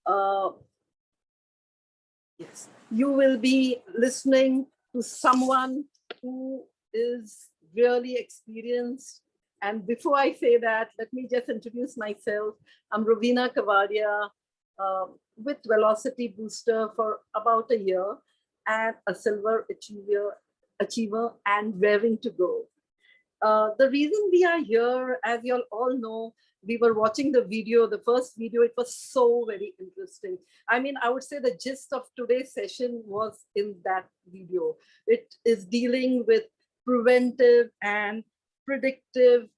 Uh, yes, you will be listening to someone who is really experienced. And before I say that, let me just introduce myself. I'm Ravina Kavadia with Velocity Booster for about a year and a silver achiever and raring to go. The reason we are here, as you all know, we were watching the video, the first video, it was so very interesting. I mean, I would say the gist of today's session was in that video. It is dealing with preventive and predictive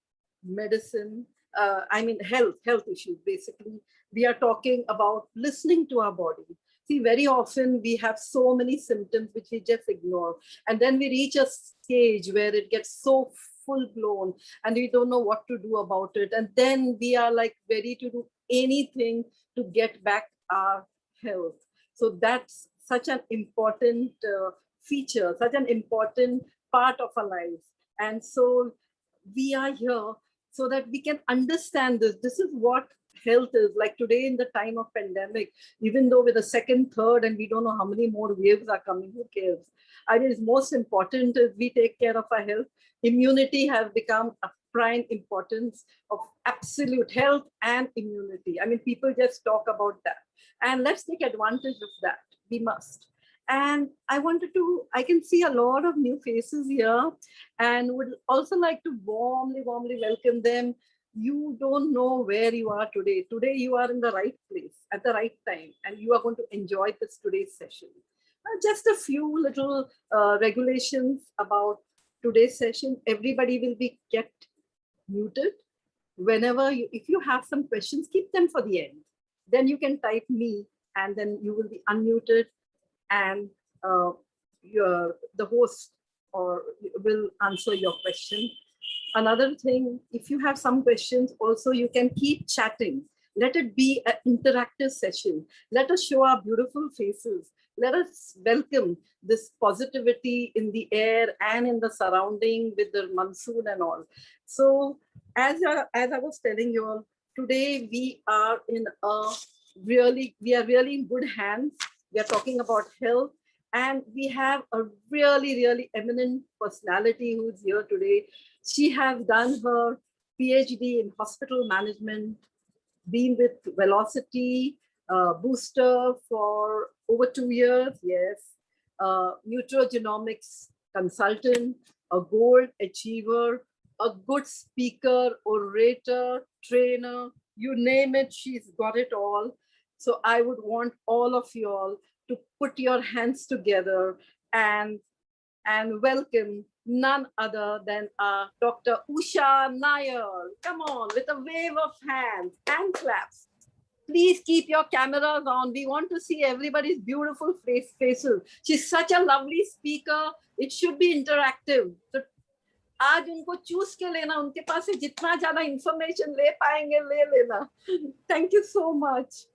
medicine. Health issues, basically. We are talking about listening to our body. See, very often we have so many symptoms which we just ignore. And then we reach a stage where it gets so full blown and we don't know what to do about it. And then we are like ready to do anything to get back our health. So that's such an important feature, such an important part of our lives. And so we are here so that we can understand this. This is what health is like today in the time of pandemic, even though with the second, third, and we don't know how many more waves are coming, who cares? I mean, it's most important is we take care of our health. Immunity has become a prime importance of absolute health and immunity. I mean, people just talk about that. And let's take advantage of that. We must. And I can see a lot of new faces here and would also like to warmly welcome them. You don't know where you are today. Today you are in the right place at the right time and you are going to enjoy this today's session. Just a few little regulations about today's session. Everybody will be kept muted. If you have some questions, keep them for the end. Then you can type me and then you will be unmuted and the host will answer your question. Another thing, if you have some questions, also you can keep chatting. Let it be an interactive session. Let us show our beautiful faces. Let us welcome this positivity in the air and in the surrounding with the monsoon and all. So as I was telling you all, today we are really in good hands. We are talking about health and we have a really eminent personality who's here today. She has done her PhD in hospital management, been with Velocity Booster for over 2 years, yes. Nutrigenomics consultant, a gold achiever, a good speaker, orator, trainer, you name it, she's got it all. So I would want all of you all to put your hands together and welcome none other than Dr. Usha Nair. Come on, with a wave of hands and claps. Please keep your cameras on. We want to see everybody's beautiful faces. She's such a lovely speaker. It should be interactive. So आज उनको choose के लेना, उनके पास से जितना ज्यादा information ले पाएंगे ले लेना. Thank you so much.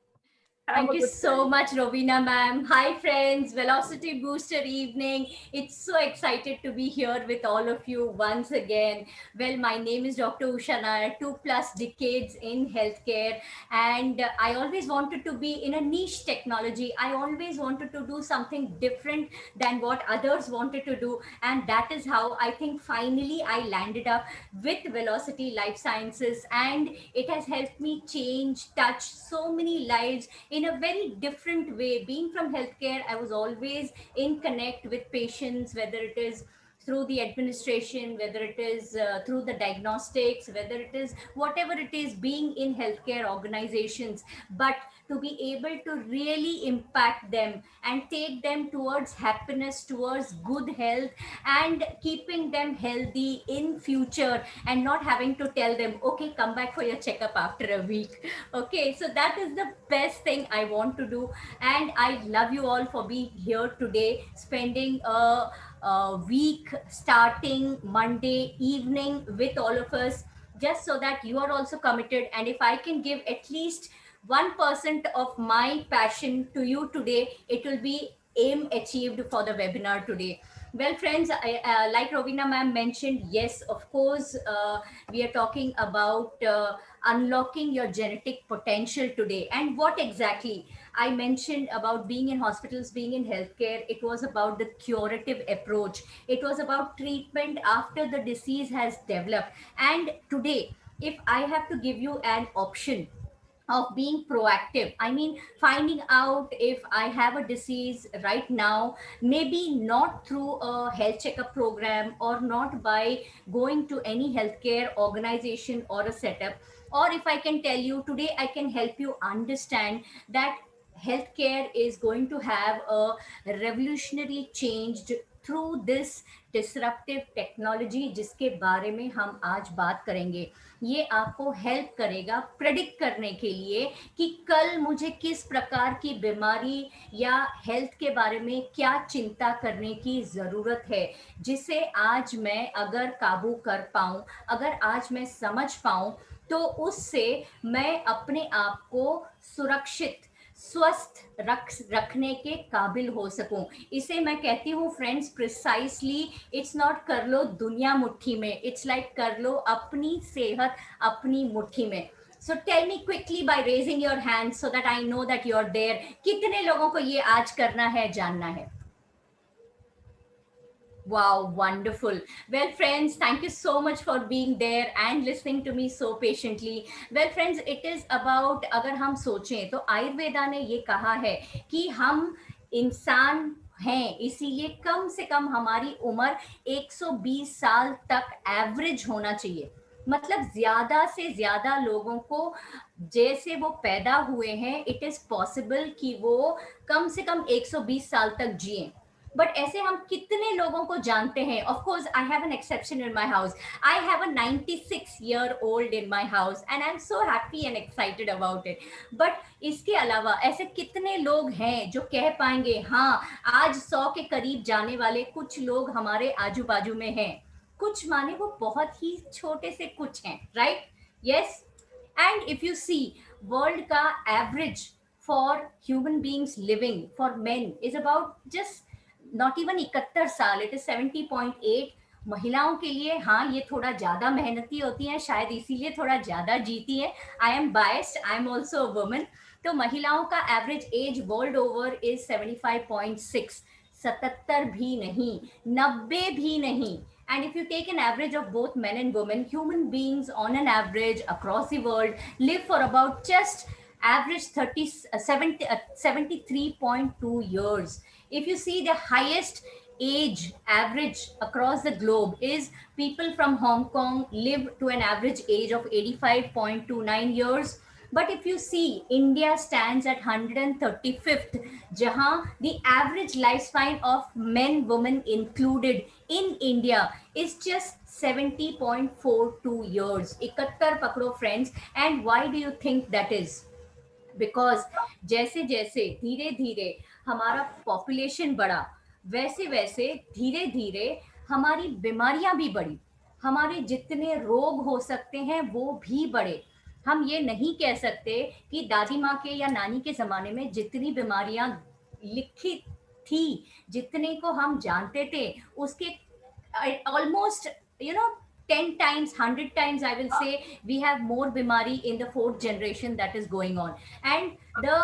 Thank you so much, Ravina ma'am. Hi friends, Velocity Booster evening. It's so excited to be here with all of you once again. Well, my name is Dr. Usha Nair, 2+ decades in healthcare, and I always wanted to be in a niche technology. I always wanted to do something different than what others wanted to do, and that is how I think finally I landed up with Velocity Life Sciences, and it has helped me change, touch so many lives in a very different way. Being from healthcare, I was always in connect with patients, whether it is through the administration, whether it is through the diagnostics, whether it is whatever it is, being in healthcare organizations. But to be able to really impact them and take them towards happiness, towards good health, and keeping them healthy in future, and not having to tell them, okay, come back for your checkup after a week. Okay, so that is the best thing I want to do. And I love you all for being here today, spending a week starting Monday evening with all of us, just so that you are also committed. And if I can give at least 1% of my passion to you today, it will be aim achieved for the webinar today. Well, friends, like Rovina ma'am mentioned, yes, of course, we are talking about unlocking your genetic potential today. And what exactly? I mentioned about being in hospitals, being in healthcare. It was about the curative approach. It was about treatment after the disease has developed. And today, if I have to give you an option of being proactive, I mean finding out if I have a disease right now, maybe not through a health checkup program or not by going to any healthcare organization or a setup, or if I can tell you today, I can help you understand that healthcare is going to have a revolutionary change through this disruptive technology जिसके बारे में हम आज बात करेंगे। ये आपको help करेगा प्रेडिक्ट करने के लिए कि कल मुझे किस प्रकार की बीमारी या हेल्थ के बारे में क्या चिंता करने की ज़रूरत है, जिसे आज मैं अगर काबू कर पाऊँ, अगर आज मैं समझ पाऊँ, तो उससे मैं अपने आप को सुरक्षित स्वस्थ रखने के काबिल हो सकूं। इसे मैं कहती हूँ फ्रेंड्स, प्रिसाइसली इट्स नॉट कर लो दुनिया मुट्ठी में, इट्स लाइक कर लो अपनी सेहत अपनी मुट्ठी में। So tell me quickly by raising your hand so that I know that you are there, कितने लोगों को ये आज करना है, जानना है? Wow, wonderful. Well, friends, thank you so much for being there and listening to me so patiently. Well, friends, it is about, अगर हम सोचें तो आयुर्वेदा ने ये कहा है कि हम इंसान हैं, इसीलिए कम से कम हमारी उम्र 120 साल तक एवरेज होना चाहिए। मतलब ज्यादा से ज्यादा लोगों को जैसे वो पैदा हुए हैं, इट इज पॉसिबल कि वो कम से कम 120 साल तक जिए। बट ऐसे हम कितने लोगों को जानते हैं? Of course I have an exception in my house, I have a 96 year old in my house and I am so happy and excited about it. But इसके अलावा ऐसे कितने लोग हैं जो कह पाएंगे हाँ, आज 100 के करीब जाने वाले कुछ लोग हमारे आजू बाजू में हैं? कुछ माने वो बहुत ही छोटे से कुछ हैं, right? Yes. And if you see, world का average for human beings living for men is about just not even 71 साल, इट इज 70.8। महिलाओं के लिए हाँ, ये थोड़ा ज्यादा मेहनती होती हैं, शायद इसीलिए थोड़ा ज्यादा जीती है। I am biased, I am also a woman. तो महिलाओं का average age world over is 75.6, 77 भी नहीं, 90 भी नहीं। And if you take an average of both men and women, human beings on an average across the world live for about just average 73.2 years. If you see, the highest age average across the globe is people from Hong Kong live to an average age of 85.29 years. But if you see, India stands at 135th, jahan the average lifespan of men, women included in India is just 70.42 years. 71 pakdo friends. And why do you think that is? Because जैसे जैसे धीरे धीरे हमारा population बढ़ा, वैसे वैसे धीरे धीरे हमारी बीमारियां भी बढ़ी, हमारे जितने रोग हो सकते हैं वो भी बढ़े। हम ये नहीं कह सकते कि दादी माँ के या नानी के ज़माने में जितनी बीमारियां लिखी थी, जितने को हम जानते थे, उसके almost, you know, 10 times, 100 times, I will say, we have more bimari in the fourth generation that is going on. And the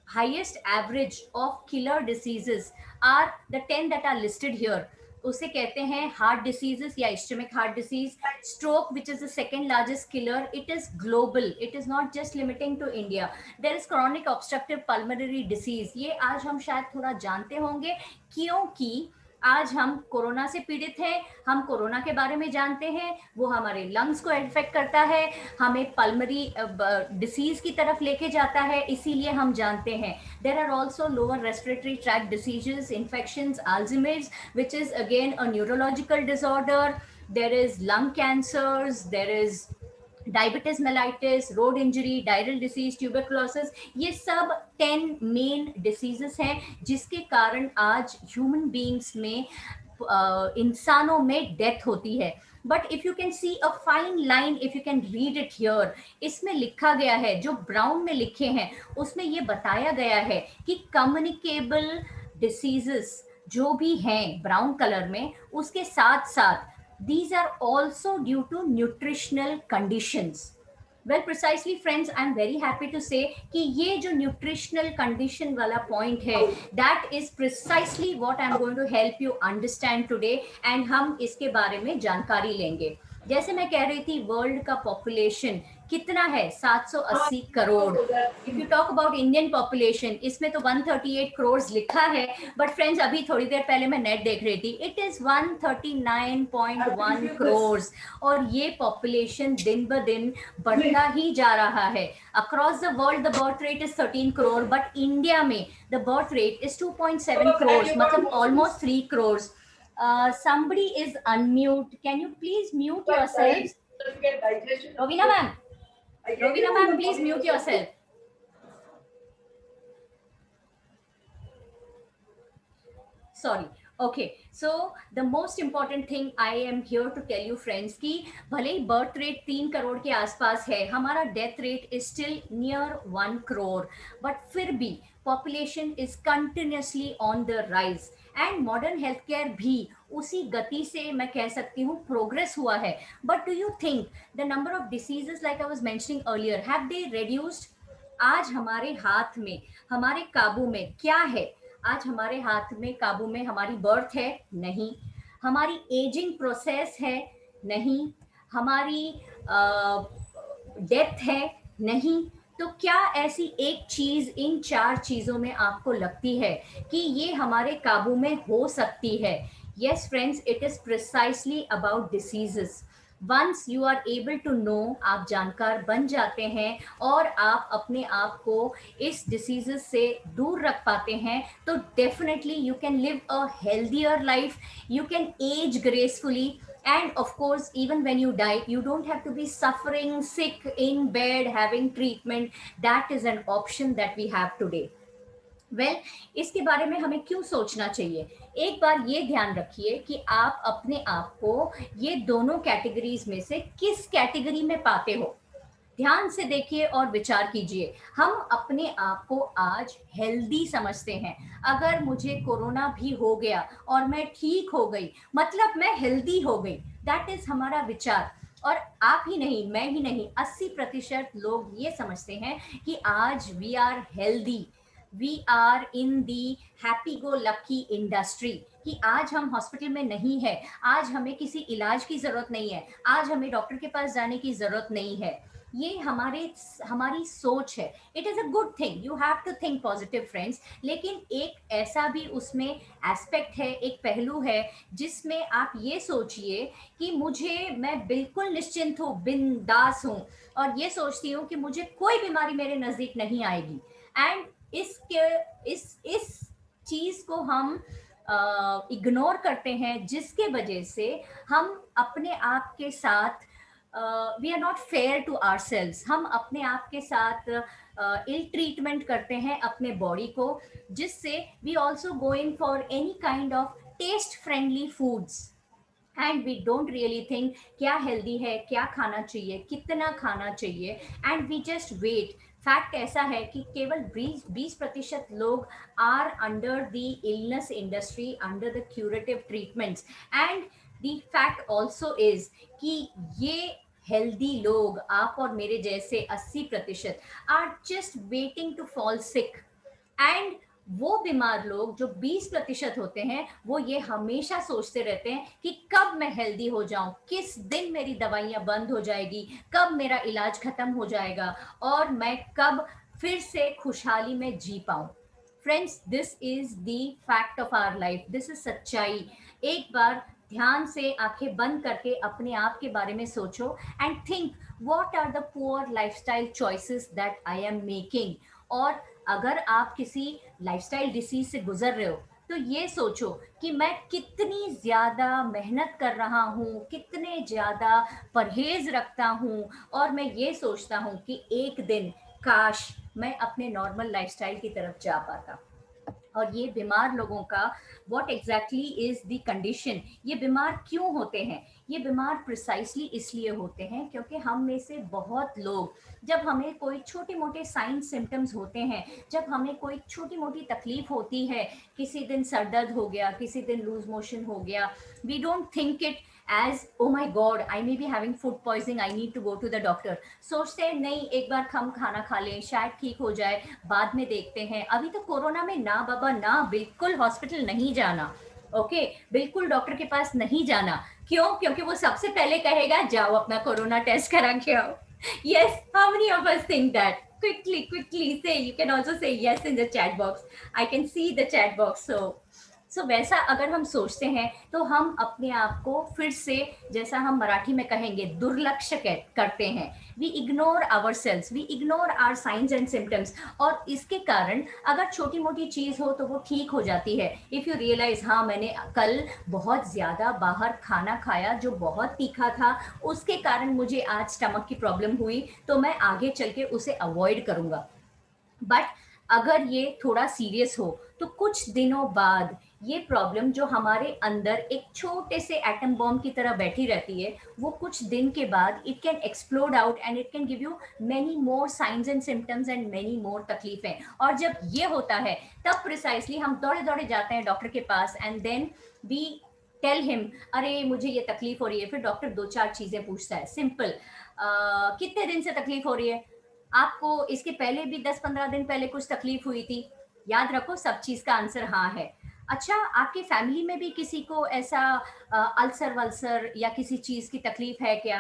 highest average of killer diseases are the 10 that are listed here. उसे कहते हैं heart diseases या ischemic heart disease, stroke which is the second largest killer, it is global, it is not just limiting to India. There is chronic obstructive pulmonary disease, ये आज हम शायद थोड़ा जानते होंगे क्योंकि आज हम कोरोना से पीड़ित हैं, हम कोरोना के बारे में जानते हैं, वो हमारे लंग्स को इन्फेक्ट करता है, हमें पल्मरी डिसीज की तरफ लेके जाता है, इसीलिए हम जानते हैं। There are also lower respiratory tract diseases, infections, Alzheimer's which is again a neurological disorder, there is lung cancers, there is diabetes mellitus, road injury, diarrhoeal disease, tuberculosis, ये सब 10 मेन डिसीजेस हैं जिसके कारण आज ह्यूमन बीइंग्स में इंसानों में death होती है। But if you can see a fine line, if you can read it here, इसमें लिखा गया है, जो ब्राउन में लिखे हैं उसमें ये बताया गया है कि कम्युनिकेबल डिसीजेस जो भी हैं ब्राउन कलर में, उसके साथ साथ these are also due to nutritional conditions. Well, precisely friends, I'm very happy to say कि ये जो nutritional condition वाला point है, that is precisely what I'm going to help you understand today, and हम इसके बारे में जानकारी लेंगे. जैसे मैं कह रही थी, वर्ल्ड का पॉपुलेशन कितना है? 780 crore. If you talk about Indian population, इसमें तो 138 करोड़ लिखा है, बट फ्रेंड्स अभी थोड़ी देर पहले मैं नेट देख रही थी, इट इज 139.1 करोड़. और ये पॉपुलेशन दिन ब दिन बढ़ता ही जा रहा है. Across the world the birth rate is 13 crore, but India में the birth rate is 2.7 crore, मतलब almost 3 crore. Somebody is unmute. Can you please mute yourselves? Rovina ma'am. Rovina ma'am, please mute yourself. Sorry. Okay, so the most important thing I am here to tell you friends कि भले ही birth rate 3 crore के आसपास है, हमारा death rate is still near 1 crore, but फिर भी population is continuously on the rise, and modern health care भी उसी गति से मैं कह सकती हूँ प्रोग्रेस हुआ है. But do you think the number of diseases like I was mentioning earlier have they reduced? आज हमारे हाथ में, हमारे काबू में क्या है? आज हमारे हाथ में काबू में हमारी बर्थ है? नहीं. हमारी एजिंग प्रोसेस है? नहीं. हमारी डेथ है? नहीं. तो क्या ऐसी एक चीज इन 4 चीजों में आपको लगती है कि ये हमारे काबू में हो सकती है? Yes friends, it is precisely about diseases. Once you are able to know, आप जानकार बन जाते हैं और आप अपने आप को इस डिसीजेस से दूर रख पाते हैं, तो definitely you can live a healthier life, you can age gracefully, and of course even when you die you don't have to be suffering sick in bed having treatment. That is an option that we have today. इसके बारे में हमें क्यों सोचना चाहिए? एक बार ये ध्यान रखिए कि आप अपने आप को ये दोनों कैटेगरीज में से किस कैटेगरी में पाते हो. ध्यान से देखिए और विचार कीजिए. हम अपने आप को आज हेल्दी समझते हैं. अगर मुझे कोरोना भी हो गया और मैं ठीक हो गई, मतलब मैं हेल्दी हो गई. दैट इज हमारा विचार. और आप ही नहीं, मैं ही नहीं, 80% लोग ये समझते हैं कि आज we are healthy, we are in the happy go lucky industry, कि आज हम हॉस्पिटल में नहीं है, आज हमें किसी इलाज की जरूरत नहीं है, आज हमें डॉक्टर के पास जाने की जरूरत नहीं है. ये हमारी सोच है. It is a good thing, you have to think positive friends. लेकिन एक ऐसा भी उसमें एस्पेक्ट है, एक पहलू है जिसमें आप ये सोचिए कि मैं बिल्कुल निश्चिंत हूँ, बिंदास हूँ, और ये सोचती हूँ कि मुझे कोई बीमारी मेरे नजदीक नहीं आएगी. एंड इस चीज को हम इग्नोर करते हैं, जिसके वजह से हम अपने आप के साथ we are not fair to ourselves. हम अपने आप के साथ इल ट्रीटमेंट करते हैं अपने बॉडी को, जिससे we also going for any kind of test friendly foods, and we don't really think क्या हेल्दी है, क्या खाना चाहिए, कितना खाना चाहिए, and we just wait. Fact ऐसा है कि केवल 20% लोग are under the illness industry, under the curative treatments, and the fact also is कि ये हेल्दी लोग, आप और मेरे जैसे 80% are just waiting to fall sick. And वो बीमार लोग जो 20% होते हैं, वो ये हमेशा सोचते रहते हैं कि कब मैं हेल्दी हो जाऊं, किस दिन मेरी दवाइयां बंद हो जाएगी, कब मेरा इलाज खत्म हो जाएगा, और मैं कब फिर से खुशहाली में जी पाऊं. Friends, this is the fact of our life, this is सच्चाई. एक बार ध्यान से आंखें बंद करके अपने आप के बारे में सोचो and think what are the poor lifestyle choices that I am making. और अगर आप किसी लाइफस्टाइल डिसीज से गुजर रहे हो, तो ये सोचो कि मैं कितनी ज्यादा मेहनत कर रहा हूँ, कितने ज्यादा परहेज रखता हूँ, और मैं ये सोचता हूँ कि एक दिन काश मैं अपने नॉर्मल लाइफस्टाइल की तरफ जा पाता. और ये बीमार लोगों का what exactly is the condition, ये बीमार क्यों होते हैं? ये बीमार प्रिसाइसली इसलिए होते हैं क्योंकि हम में से बहुत लोग, जब हमें कोई छोटे मोटे साइन सिम्टम्स होते हैं, जब हमें कोई छोटी मोटी तकलीफ होती है, किसी दिन सर दर्द हो गया, किसी दिन लूज मोशन हो गया, we don't think it as oh my god I may be having food poisoning, I need to go to the doctor. सोचते हैं नहीं, एक बार हम खाना खा लें, शायद ठीक हो जाए, बाद में देखते हैं। अभी तो कोरोना में ना बाबा ना, बिल्कुल हॉस्पिटल नहीं जाना, ओके बिल्कुल डॉक्टर के पास नहीं जाना। क्यों? क्योंकि वो सबसे पहले कहेगा जाओ अपना कोरोना टेस्ट करा के आओ। Yes, how many of us think that? quickly say, you can also say yes in the chat box. I can see the chat box. So वैसा अगर हम सोचते हैं तो हम अपने आप को फिर से, जैसा हम मराठी में कहेंगे, दुर्लक्ष्य करते हैं। We ignore our selves, we ignore our signs and symptoms, और इसके कारण अगर छोटी मोटी चीज हो तो वो ठीक हो जाती है। इफ यू रियलाइज, हाँ मैंने कल बहुत ज्यादा बाहर खाना खाया जो बहुत तीखा था, उसके कारण मुझे आज स्टमक की प्रॉब्लम हुई, तो मैं आगे चल के उसे अवॉइड करूंगा। बट अगर ये थोड़ा सीरियस हो तो कुछ दिनों बाद ये प्रॉब्लम जो हमारे अंदर एक छोटे से एटम बॉम्ब की तरह बैठी रहती है, वो कुछ दिन के बाद it can explode out and it can give you many more science and symptoms and many more तकलीफें। और जब ये होता है तब प्रिसाइसली हम दौड़े दौड़े जाते हैं डॉक्टर के पास, and then we tell him अरे मुझे ये तकलीफ हो रही है। फिर डॉक्टर दो चार चीजें पूछता है, सिंपल, कितने दिन से तकलीफ हो रही है? आपको इसके पहले भी 10-15 दिन पहले कुछ तकलीफ हुई थी? याद रखो सब चीज का आंसर हाँ है। अच्छा, आपकी फैमिली में भी किसी को ऐसा अल्सर वल्सर या किसी चीज की तकलीफ है क्या?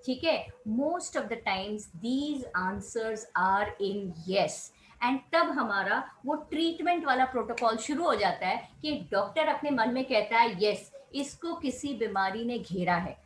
ठीक है, most of the times these answers are in yes. एंड तब हमारा वो ट्रीटमेंट वाला प्रोटोकॉल शुरू हो जाता है कि डॉक्टर अपने मन में कहता है यस, इसको किसी बीमारी ने घेरा है।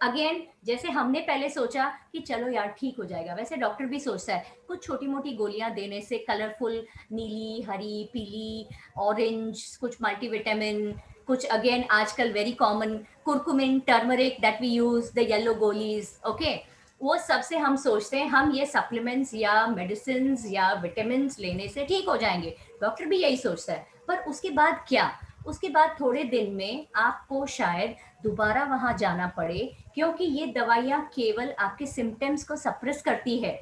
अगेन, जैसे हमने पहले सोचा कि चलो यार ठीक हो जाएगा, वैसे डॉक्टर भी सोचता है कुछ छोटी मोटी गोलियां देने से, कलरफुल, नीली, हरी, पीली, ऑरेंज, कुछ मल्टीविटामिन, कुछ अगेन आजकल very common curcumin, turmeric that we use, the yellow गोलीज, ओके, वो सबसे हम सोचते हैं हम ये सप्लीमेंट्स या मेडिसिन या विटामिन लेने से ठीक हो जाएंगे। डॉक्टर भी यही सोचता है। पर उसके बाद क्या? उसके बाद थोड़े दिन में आपको शायद दोबारा वहां जाना पड़े, क्योंकि ये दवाइयां केवल आपके सिम्टम्स को सप्रेस करती है।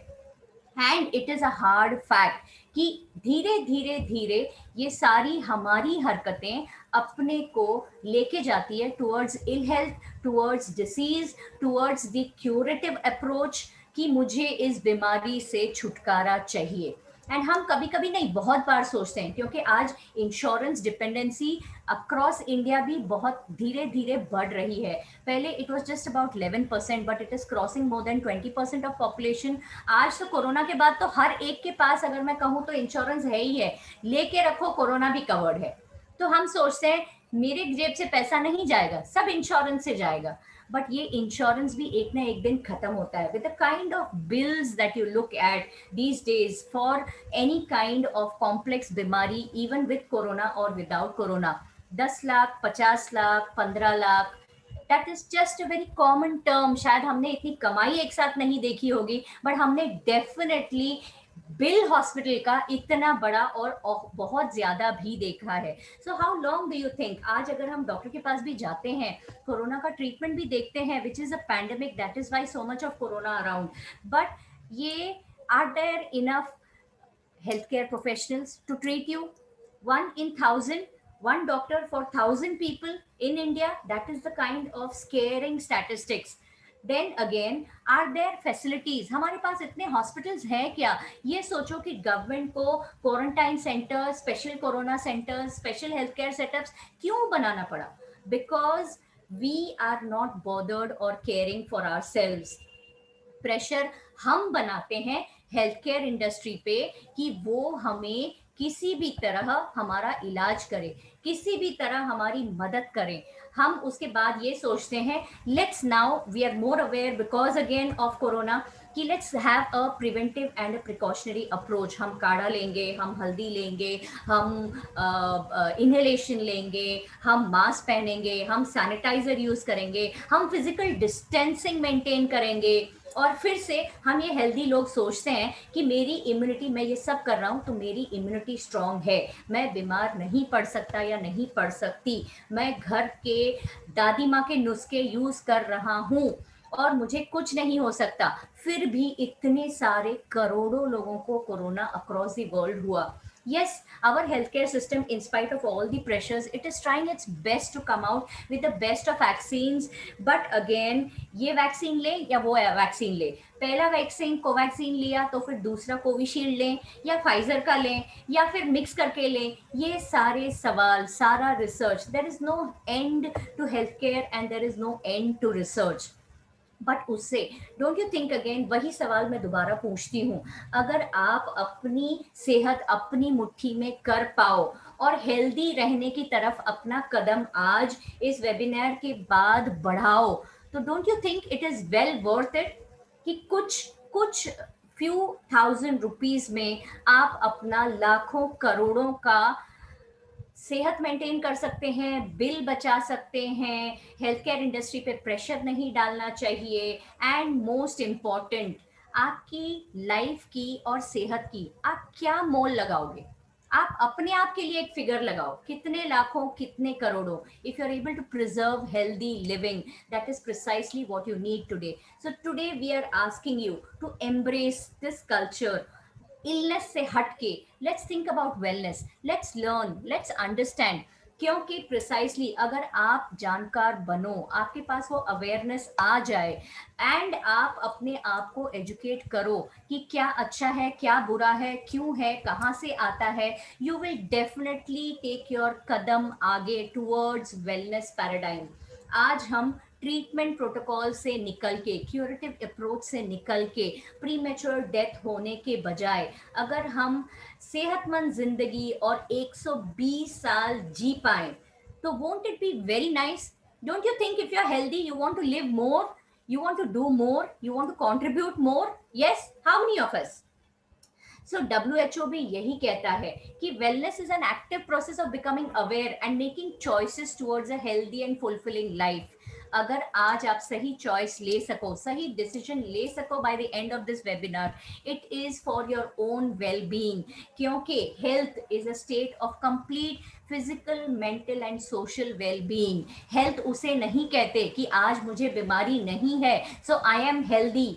And it is a hard fact कि धीरे धीरे धीरे ये सारी हमारी हरकतें अपने को लेके जाती है towards ill health, towards disease, towards the curative approach कि मुझे इस बीमारी से छुटकारा चाहिए। एंड हम कभी कभी नहीं, बहुत बार सोचते हैं, क्योंकि आज इंश्योरेंस डिपेंडेंसी अक्रॉस इंडिया भी बहुत धीरे धीरे बढ़ रही है। पहले it was just about 11%, but it is crossing more than 20% of population. आज तो कोरोना के बाद तो हर एक के पास, अगर मैं कहूँ तो इंश्योरेंस है ही है, लेके रखो कोरोना भी कवर्ड है। तो हम सोचते हैं मेरे जेब से पैसा नहीं जाएगा, सब इंश्योरेंस से जाएगा। बट ये इंश्योरेंस भी एक ना एक दिन खत्म होता है। With the kind of bills that you look at these days for any kind of complex बीमारी, इवन विद कोरोना और without corona, 10 lakh, 50 lakh, 15 lakh, that is just a very common term. शायद हमने इतनी कमाई एक साथ नहीं देखी होगी, बट हमने डेफिनेटली बिल हॉस्पिटल का इतना बड़ा और बहुत ज्यादा भी देखा है। So how long do you think, आज अगर हम डॉक्टर के पास भी जाते हैं, कोरोना का ट्रीटमेंट भी देखते हैं, which is a pandemic, that is why so much of corona around, but ये are there enough healthcare professionals to treat you? One in 1,000, one doctor for 1,000 people in India. That is the kind of scaring statistics. Then again, are there facilities? हमारे पास इतने hospitals हैं क्या? ये सोचो कि government को quarantine centre, special corona centre, special health care setups क्यों बनाना पड़ा? Because we are not bothered और caring for ourselves. Pressure हम बनाते हैं हेल्थ केयर इंडस्ट्री पे कि वो हमें किसी भी तरह हमारा इलाज करे, किसी भी तरह हमारी मदद करें। हम उसके बाद ये सोचते हैं let's now we are more aware because again of corona कि let's have a preventive and a precautionary approach. हम काढ़ा लेंगे, हम हल्दी लेंगे, हम इनहेलेशन लेंगे, हम मास्क पहनेंगे, हम सैनिटाइजर यूज करेंगे, हम फिजिकल डिस्टेंसिंग मेंटेन करेंगे, और फिर से हम ये हेल्दी लोग सोचते हैं कि मेरी इम्यूनिटी, मैं ये सब कर रहा हूँ तो मेरी इम्यूनिटी स्ट्रांग है, मैं बीमार नहीं पड़ सकता या नहीं पड़ सकती, मैं घर के दादी माँ के नुस्खे यूज कर रहा हूँ और मुझे कुछ नहीं हो सकता। फिर भी इतने सारे करोड़ों लोगों को कोरोना अक्रॉस द वर्ल्ड हुआ। Yes, our healthcare system, in spite of all the pressures, it is trying its best to come out with the best of vaccines. But again, ये वैक्सीन ले या वो वैक्सीन ले, पहला vaccine Covaxin लिया तो फिर दूसरा कोविशील्ड लें या फाइजर का लें या फिर मिक्स करके लें, ये सारे सवाल, सारा research, there is no end to health care and there is no end to research. But उससे डोंट यू थिंक, अगेन वही सवाल मैं दोबारा पूछती हूँ, अगर आप अपनी सेहत अपनी मुट्ठी में कर पाओ और हेल्दी रहने की तरफ अपना कदम आज इस वेबिनार के बाद बढ़ाओ, तो don't you think it is well worth it कि कुछ कुछ फ्यू थाउजेंड रुपीज में आप अपना लाखों करोड़ों का सेहत मेंटेन कर सकते हैं, बिल बचा सकते हैं, हेल्थ केयर इंडस्ट्री पे प्रेशर नहीं डालना चाहिए, एंड मोस्ट इम्पॉर्टेंट, आपकी लाइफ की और सेहत की आप क्या मोल लगाओगे? आप अपने आप के लिए एक फिगर लगाओ, कितने लाखों कितने करोड़ों। If you are able to preserve healthy living, that is precisely what you need today. So today we are asking you to embrace this culture, illness से हट के let's think about wellness, let's learn, let's understand. क्योंकि precisely अगर आप जानकार बनो, आपके पास वो अवेयरनेस आ जाए एंड आप अपने आप को एजुकेट करो कि क्या अच्छा है, क्या बुरा है, क्यों है, कहाँ से आता है, you will definitely take your कदम आगे टूवर्ड्स वेलनेस पैराडाइम। आज हम ट्रीटमेंट प्रोटोकॉल से निकल के, क्यूरेटिव अप्रोच से निकल के, प्रीमेच्योर डेथ होने के बजाय अगर हम सेहतमंद जिंदगी और 120 साल जी पाए, तो won't it be very nice? Don't you think if you are healthy you want to live more, you want to do more, you want to contribute more? Yes, how many of us? So WHO भी यही कहता है कि wellness is an active process of becoming aware and making choices towards a healthy and fulfilling life. अगर आज आप सही choice ले सको, सही डिसीजन ले सको by the end of this webinar, it is for your own well being, क्योंकि health is a state of complete physical, mental and social well being. Health उसे नहीं कहते कि आज मुझे बीमारी नहीं है so I am healthy.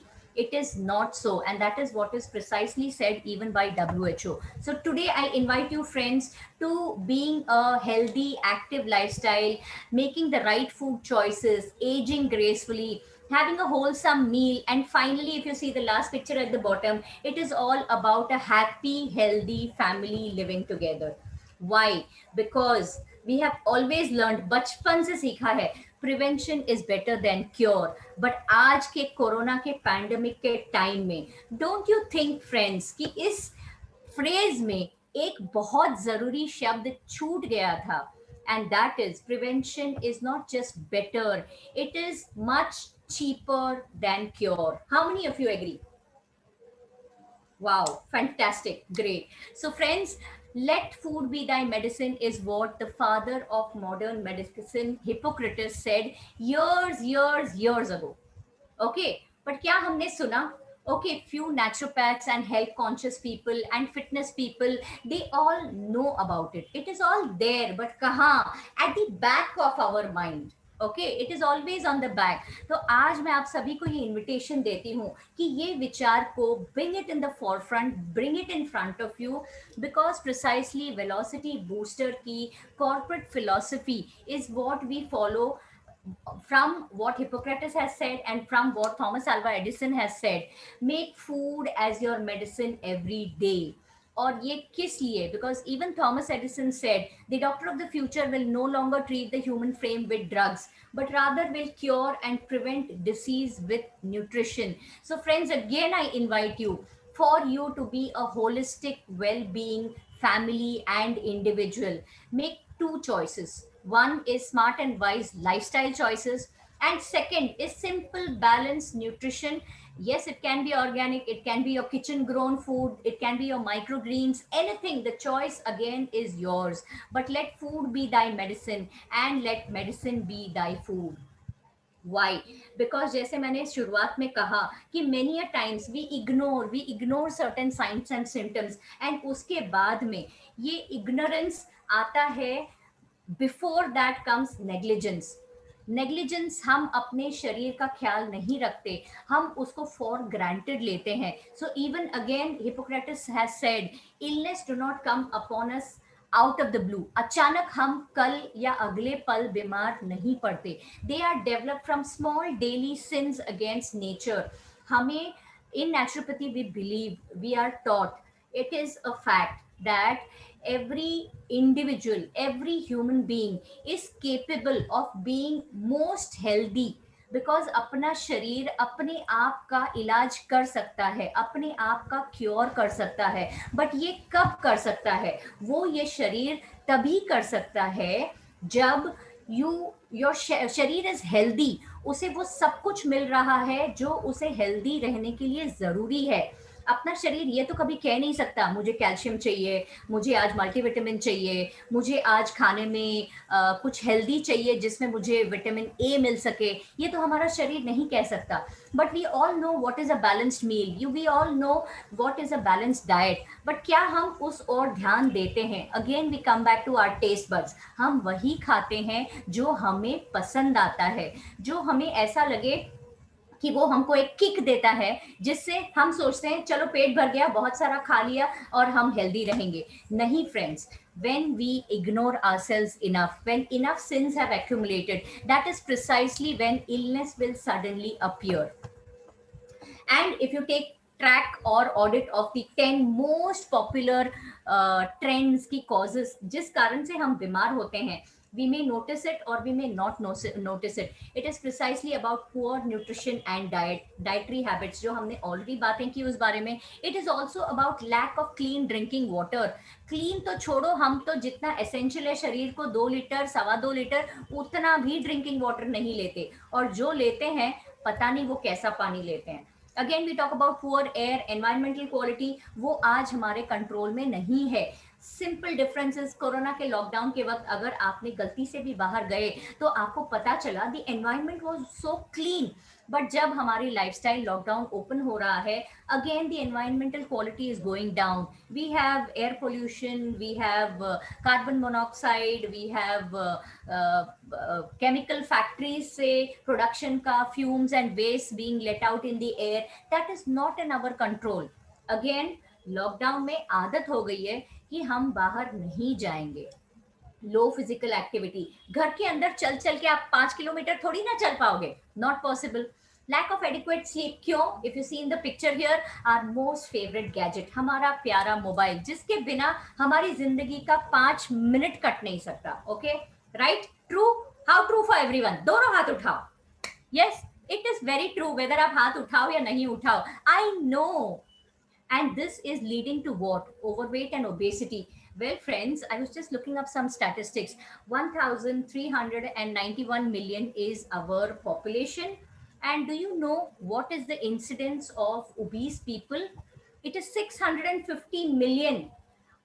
It is not so, and that is what is precisely said even by WHO. So today I invite you friends to being a healthy active lifestyle, making the right food choices, aging gracefully, having a wholesome meal, and finally if you see the last picture at the bottom, it is all about a happy healthy family living together. Why? Because we have always learned, बचपन से सीखा है, prevention is better than cure. But आज के corona के pandemic के time में don't you think friends कि इस फ्रेज में एक बहुत जरूरी शब्द छूट गया था, and that is prevention is not just better, it is much cheaper than cure. How many of you agree? Wow, fantastic, great. So friends, let food be thy medicine is what the father of modern medicine, Hippocrates, said years ago. Okay, but क्या हमने सुना? Okay, few naturopaths and health conscious people and fitness people, they all know about it, it is all there, but kahan? At the back of our mind. Okay, it is always on the back. तो आज मैं आप सभी को ये invitation देती हूँ कि ये विचार को bring it in the forefront, bring it in front of you, because precisely Velocity Booster की corporate philosophy is what we follow from what Hippocrates has said and from what Thomas Alva Edison has said. Make food as your medicine every day. और ये किस लिए? Because even Thomas Edison said the doctor of the future will no longer treat the human frame with drugs, but rather will cure and prevent disease with nutrition. So friends, again I invite you, for you to be a holistic well-being family and individual, make two choices. One is smart and wise lifestyle choices, and second is simple balanced nutrition. Yes, it can be organic, it can be your kitchen grown food, it can be your microgreens, anything. The choice again is yours, but let food be thy medicine and let medicine be thy food. Why? Because जैसे मैंने शुरुआत में कहा कि many a times we ignore certain signs and symptoms, and उसके बाद में ये ignorance आता है, before that comes negligence. Negligence, हम अपने शरीर का ख्याल नहीं रखते, हम उसको फॉर ग्रांटेड लेते हैं. So even again Hippocrates has said, illness do not come upon us out of the blue. अचानक हम कल या अगले पल बीमार नहीं पड़ते. They are develop from small daily sins against nature. हमें in naturopathy we believe, we are taught, it is a fact that every individual, every human being is capable of being most healthy, because अपना शरीर अपने आप का इलाज कर सकता है, अपने आप का क्योर कर सकता है. बट ये कब कर सकता है? वो ये शरीर तभी कर सकता है जब योर शरीर इज हेल्दी, उसे वो सब कुछ मिल रहा है जो उसे हेल्दी रहने के लिए जरूरी है. अपना शरीर ये तो कभी कह नहीं सकता मुझे कैल्शियम चाहिए, मुझे आज मल्टीविटामिन चाहिए, मुझे आज खाने में कुछ हेल्दी चाहिए जिसमें मुझे विटामिन ए मिल सके. ये तो हमारा शरीर नहीं कह सकता. But we all know what is a balanced meal, we all know what is a balanced diet. But क्या हम उस ओर ध्यान देते हैं? Again we come back to our taste buds. हम वही खाते हैं जो हमें पसंद आता है, जो हमें ऐसा लगे कि वो हमको एक किक देता है, जिससे हम सोचते हैं चलो पेट भर गया, बहुत सारा खा लिया और हम हेल्दी रहेंगे. नहीं friends, when we ignore ourselves enough, when enough sins have accumulated, that is precisely when illness will suddenly appear. And if you take track or audit of the 10 most popular trends की causes जिस कारण से हम बीमार होते हैं, we may notice it or we may not notice it. It is precisely about poor nutrition and dietary habits, जो हमने already बातें की उस बारे में. It is also about lack of clean drinking water. Clean तो छोड़ो, हम तो जितना एसेंशियल है शरीर को 2 लीटर 2.25 लीटर उतना भी ड्रिंकिंग वाटर नहीं लेते, और जो लेते हैं पता नहीं वो कैसा पानी लेते हैं. Again we talk about poor air, environmental quality, वो आज हमारे कंट्रोल में नहीं है. सिंपल डिफरेंसेस, कोरोना के लॉकडाउन के वक्त अगर आपने गलती से भी बाहर गए तो आपको पता चला the environment was so clean. But जब हमारी लाइफस्टाइल लॉकडाउन ओपन हो रहा है, again the environmental quality is going down. We have air pollution, we have carbon monoxide, we have chemical factories से प्रोडक्शन का fumes and waste being let out in the air. That is not in our control. Again lockdown में आदत हो गई है कि हम बाहर नहीं जाएंगे. लो फिजिकल एक्टिविटी, घर के अंदर चल चल के आप 5 किलोमीटर थोड़ी ना चल पाओगे, not possible. Lack of adequate sleep. क्यों? If you see in the picture here, our most favourite gadget, हमारा प्यारा मोबाइल, जिसके बिना हमारी जिंदगी का 5 मिनट कट नहीं सकता. Okay, right? True? How true for everyone? दोनों हाथ उठाओ. Yes, it is very true, whether आप हाथ उठाओ या नहीं उठाओ. I know. And this is leading to what? Overweight and obesity. Well, friends, I was just looking up some statistics. 1,391 million is our population. And do you know what is the incidence of obese people? It is 650 million.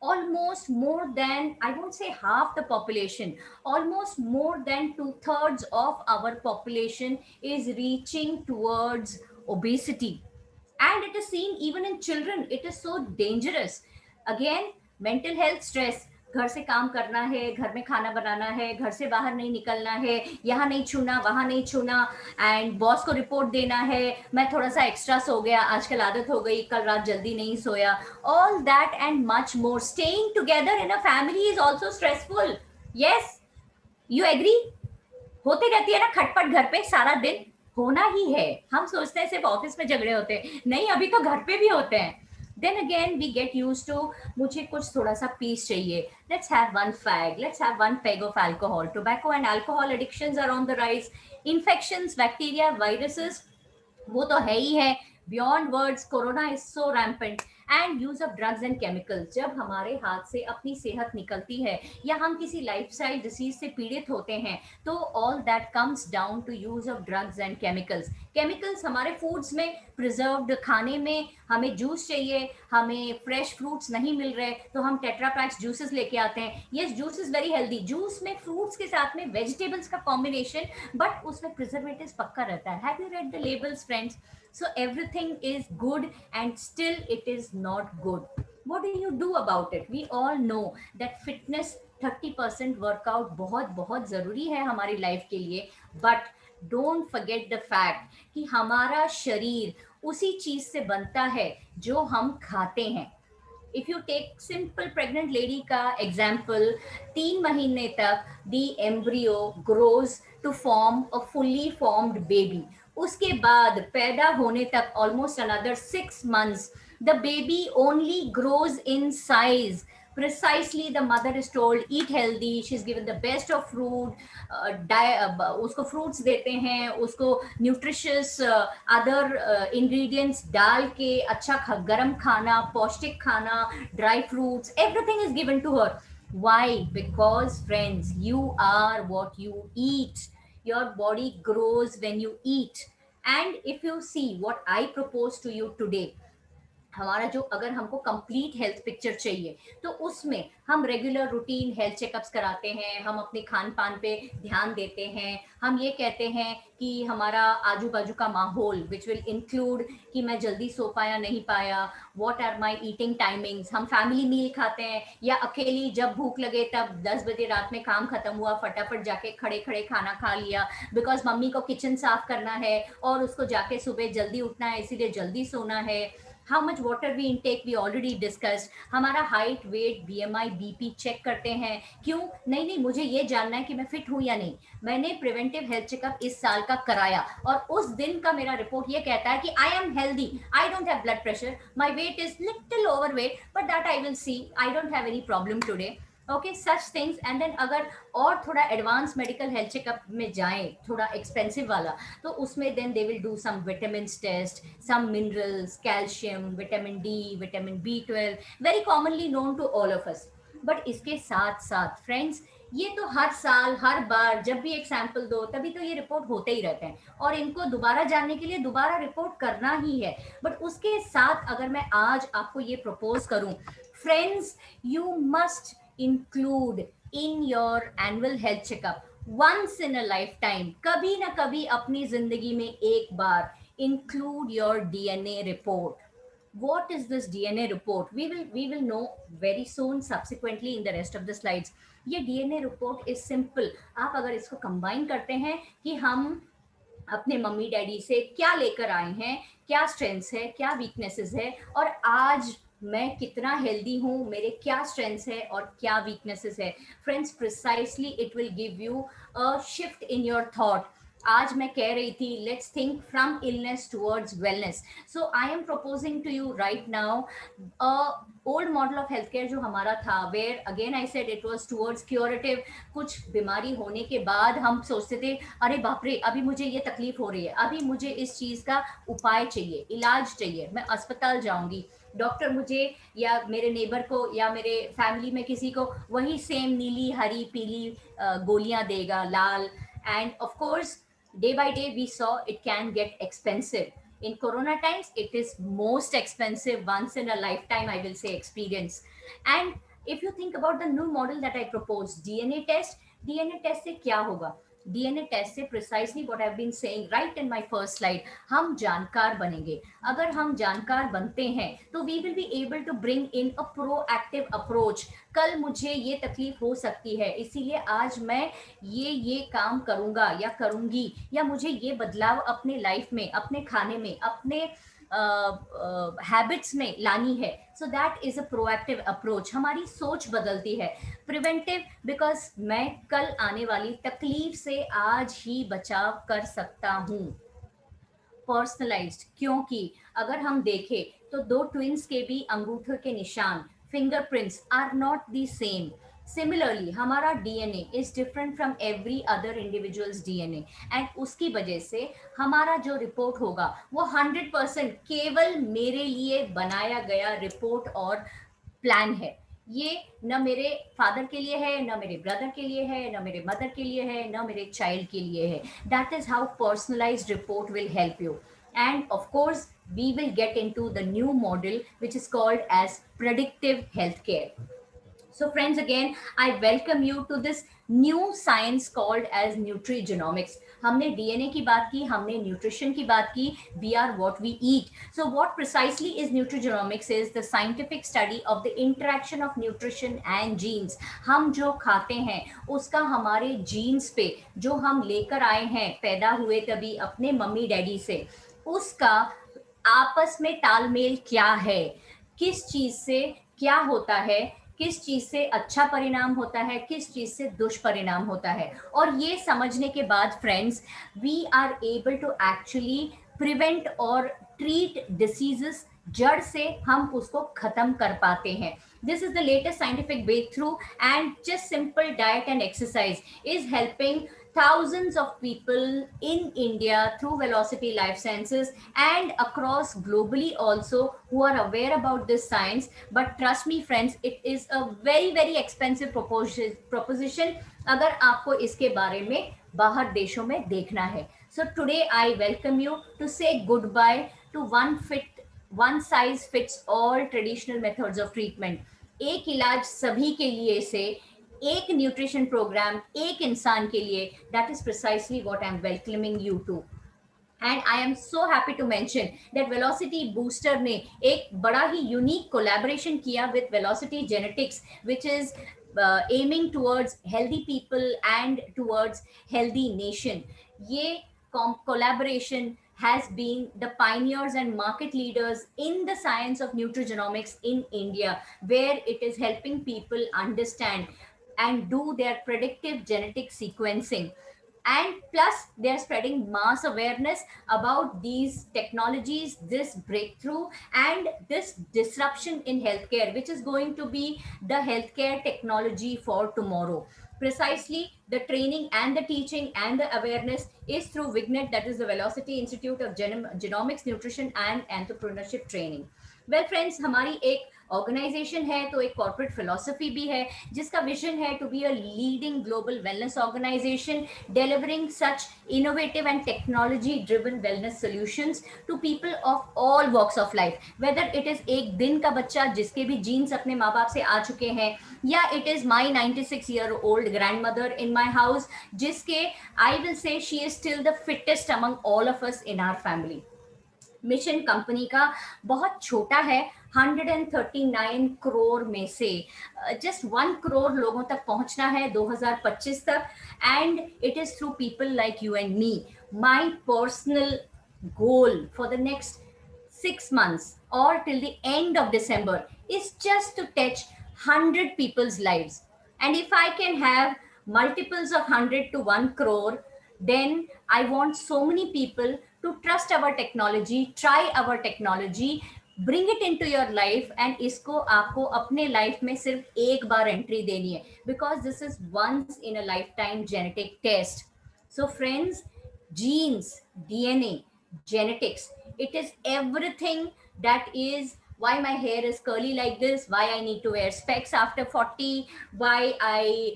Almost more than, I won't say half the population, almost more than 2/3 of our population is reaching towards obesity. And it is seen even in children. It is so dangerous. Again, mental health stress. घर से काम करना है, घर में खाना बनाना है, घर से बाहर नहीं निकलना है, यहाँ नहीं छूना, वहाँ नहीं छूना, एंड बॉस को रिपोर्ट देना है, मैं थोड़ा सा एक्स्ट्रा सो गया, आजकल आदत हो गई, कल रात जल्दी नहीं सोया. All that and much more. Staying together in a family is also stressful. Yes, you agree? होती रहती है ना खटपट घर पे सारा दिन, होना ही है. हम सोचते हैं सिर्फ ऑफिस में झगड़े होते हैं, नहीं, अभी तो घर पे भी होते हैं. Then again we get use to, मुझे कुछ थोड़ा सा पीस चाहिए, let's have one fag, let's have one peg of alcohol. Tobacco and alcohol addictions are on the rise. Infections, bacteria, viruses, वो तो है ही है, beyond words. Corona is so rampant. And use of drugs and chemicals, जब हमारे हाथ से अपनी सेहत निकलती है या हम किसी लाइफस्टाइल डिसीज से पीड़ित होते हैं, तो all that comes down to use of drugs and chemicals. Chemicals हमारे फूड्स में, प्रिजर्व्ड खाने में, हमें जूस चाहिए, हमें फ्रेश फ्रूट्स नहीं मिल रहे तो हम टेट्रा पैक्स जूसेस लेके आते हैं। Yes, juice is very healthy, juice में फ्रूट्स के साथ में वेजिटेबल्स का कॉम्बिनेशन, बट उसमें प्रिजर्वेटिव्स पक्का रहता है। Have you read the labels friends? So everything is good and still it is not good. What do you do about it? We all know that fitness 30% workout बहुत बहुत ज़रूरी है हमारी life के लिए, but don't forget the fact कि हमारा शरीर उसी चीज़ से बनता है जो हम खाते हैं। If you take simple pregnant lady का एग्जाम्पल, 3 महीने तक the embryo grows to form a fully formed baby. उसके बाद पैदा होने तक almost another 6 months, the baby only grows in size. precisely the mother is told eat healthy, she's given the best of fruit, उसको fruits देते हैं, उसको nutritious other ingredients डाल के अच्छा गरम खाना, पौष्टिक खाना, dry fruits, everything is given to her. Why? Because friends, you are what you eat. Your body grows when you eat. And if you see what I propose to you today, हमारा जो, अगर हमको complete health picture चाहिए तो उसमें हम regular routine health checkups कराते हैं, हम अपने खान पान पे ध्यान देते हैं, हम ये कहते हैं कि हमारा आजू बाजू का माहौल विच विल इंक्लूड कि मैं जल्दी सो पाया नहीं पाया, what are my eating timings, हम फैमिली मील खाते हैं या अकेली जब भूख लगे तब 10 बजे रात में काम खत्म हुआ फटाफट जाके खड़े खड़े खाना खा लिया, बिकॉज मम्मी को किचन साफ करना है और उसको जाके सुबह जल्दी उठना है इसीलिए जल्दी सोना है। How much water we intake we already discussed, हमारा height weight BMI BP check करते हैं। क्यों? नहीं नहीं, मुझे ये जानना है कि मैं फिट हूं या नहीं। मैंने प्रिवेंटिव हेल्थ चेकअप इस साल का कराया और उस दिन का मेरा रिपोर्ट ये कहता है कि I am healthy, I don't have blood pressure, my weight is little over weight, but that I will see, I don't have any problem today. Okay, such things. And then अगर और थोड़ा advance medical health checkup में जाएं, थोड़ा expensive वाला, तो उसमें then they will do some vitamin test, some minerals, calcium, vitamin D, vitamin B12, very commonly known to all of us. But इसके साथ साथ फ्रेंड्स, ये तो हर साल हर बार जब भी एक सैंपल दो तभी तो ये रिपोर्ट होते ही रहते हैं और इनको दोबारा जानने के लिए दोबारा रिपोर्ट करना ही है। बट उसके साथ अगर मैं आज आपको ये प्रपोज करूं, friends, you must include in your annual health checkup once in a lifetime, कभी ना कभी अपनी जिंदगी में एक बार, include your DNA report. What is this DNA report? We will know very soon subsequently in the rest of the slides. ये DNA report is simple. आप अगर इसको combine करते हैं कि हम अपने मम्मी डैडी से क्या लेकर आए हैं, क्या स्ट्रेंथ्स है, क्या वीकनेसेस है, और आज मैं कितना हेल्दी हूँ, मेरे क्या स्ट्रेंथ्स है और क्या वीकनेसेस है। Friends, precisely it will give you a shift in your thought. आज मैं कह रही थी let's think from illness towards wellness. So I am proposing to you right now old model of health care जो हमारा था, where again I said it was towards curative. कुछ बीमारी होने के बाद हम सोचते थे अरे बाप रे अभी मुझे ये तकलीफ हो रही है, अभी मुझे इस चीज का उपाय चाहिए, इलाज चाहिए, मैं अस्पताल जाऊंगी, डॉक्टर मुझे या मेरे नेबर को या मेरे फैमिली में किसी को वही सेम नीली हरी पीली गोलियां देगा, लाल। And of course day by day we saw it can get expensive in corona times. It is most expensive, once in a lifetime I will say experience. And if you think about the new model that I proposed, DNA test, DNA test से क्या होगा? DNA test से precisely what I have been saying right in my first slide, हम जानकार बनेंगे। अगर हम जानकार बनते हैं तो we will be able to bring in a proactive approach. कल मुझे ये तकलीफ हो सकती है इसीलिए आज मैं ये काम करूंगा या करूंगी, या मुझे ये बदलाव अपने लाइफ में, अपने खाने में, अपने हैबिट्स में लानी है। So that is a proactive approach. हमारी सोच बदलती है। प्रिवेंटिव बिकॉज मैं कल आने वाली तकलीफ से आज ही बचाव कर सकता हूँ। पर्सनलाइज्ड, क्योंकि अगर हम देखें तो दो ट्विंस के भी अंगूठे के निशान, fingerprints are not the same. Similarly हमारा DNA is different from every other individual's DNA, and उसकी वजह से हमारा जो रिपोर्ट होगा वो 100% केवल मेरे लिए बनाया गया रिपोर्ट और प्लान है। ये न मेरे फादर के लिए है, न मेरे ब्रदर के लिए है, न मेरे मदर के लिए है, न मेरे चाइल्ड के लिए है। That is how personalised report will help you, and of course we will get into the new model which is called as predictive healthcare. So friends, again I welcome you to this new science called as nutrigenomics. हमने DNA की बात की, हमने nutrition की बात की, we are what we eat. So what precisely is nutrigenomics is the scientific study of the interaction of nutrition and genes. हम जो खाते हैं उसका हमारे जीन्स पे, जो हम लेकर आए हैं पैदा हुए तभी अपने मम्मी डैडी से, उसका आपस में तालमेल क्या है, किस चीज से क्या होता है, किस चीज से अच्छा परिणाम होता है, किस चीज से दुष्परिणाम होता है. और ये समझने के बाद friends, we are able to actually prevent और ट्रीट डिसीजेस. जड़ से हम उसको खत्म कर पाते हैं. This is the latest scientific breakthrough, and just simple diet and exercise is helping thousands of people in India through Velocity Life Sciences and across globally also who are aware about this science. But trust me friends, it is a very very expensive proposition अगर आपको इसके बारे में बाहर देशों में देखना है. So today I welcome you to say goodbye to one size fits all traditional methods of treatment. एक इलाज सभी के लिए से एक न्यूट्रिशन प्रोग्राम एक इंसान के लिए. That is precisely what I am welcoming you to. And I am so happy to mention that velocity booster ने एक बड़ा ही यूनिक कोलैबोरेशन किया with velocity genetics, which is aiming towards healthy people and towards healthy nation. ये collaboration has been the pioneers and market leaders in the science of nutrigenomics in India, where it is helping people understand and do their predictive genetic sequencing. And plus they are spreading mass awareness about these technologies, this breakthrough and this disruption in healthcare, which is going to be the healthcare technology for tomorrow. Precisely the training and the teaching and the awareness is through Vignet, that is the Velocity Institute of Genomics, Nutrition and Entrepreneurship Training. Well friends, हमारी एक organisation है तो एक corporate philosophy भी है जिसका vision है to be a leading global wellness organisation, delivering such innovative and technology driven wellness solutions to people of all walks of life, whether it is एक दिन का बच्चा जिसके भी जीन्स अपने माँ बाप से आ चुके हैं, या it is my 96-year-old grandmother in my house जिसके I will say she is still the fittest among all of us in our family. Mission company का बहुत छोटा है, 139 करोड़ में से जस्ट 1 करोड़ लोगों तक पहुंचना है 2025 तक. And it is through people like you and me. My personal goal for the next 6 months or till the end of December is just to touch 100 people's lives. And if I can have multiples of 100 to 1 crore, then I want so many people to trust our technology, try our technology, bring it into your life, and इसको आपको अपने life में सिर्फ एक बार entry देनी है, because this is once in a lifetime genetic test. So friends, genes, DNA, genetics, it is everything that is why my hair is curly like this, why I need to wear specs after 40, why I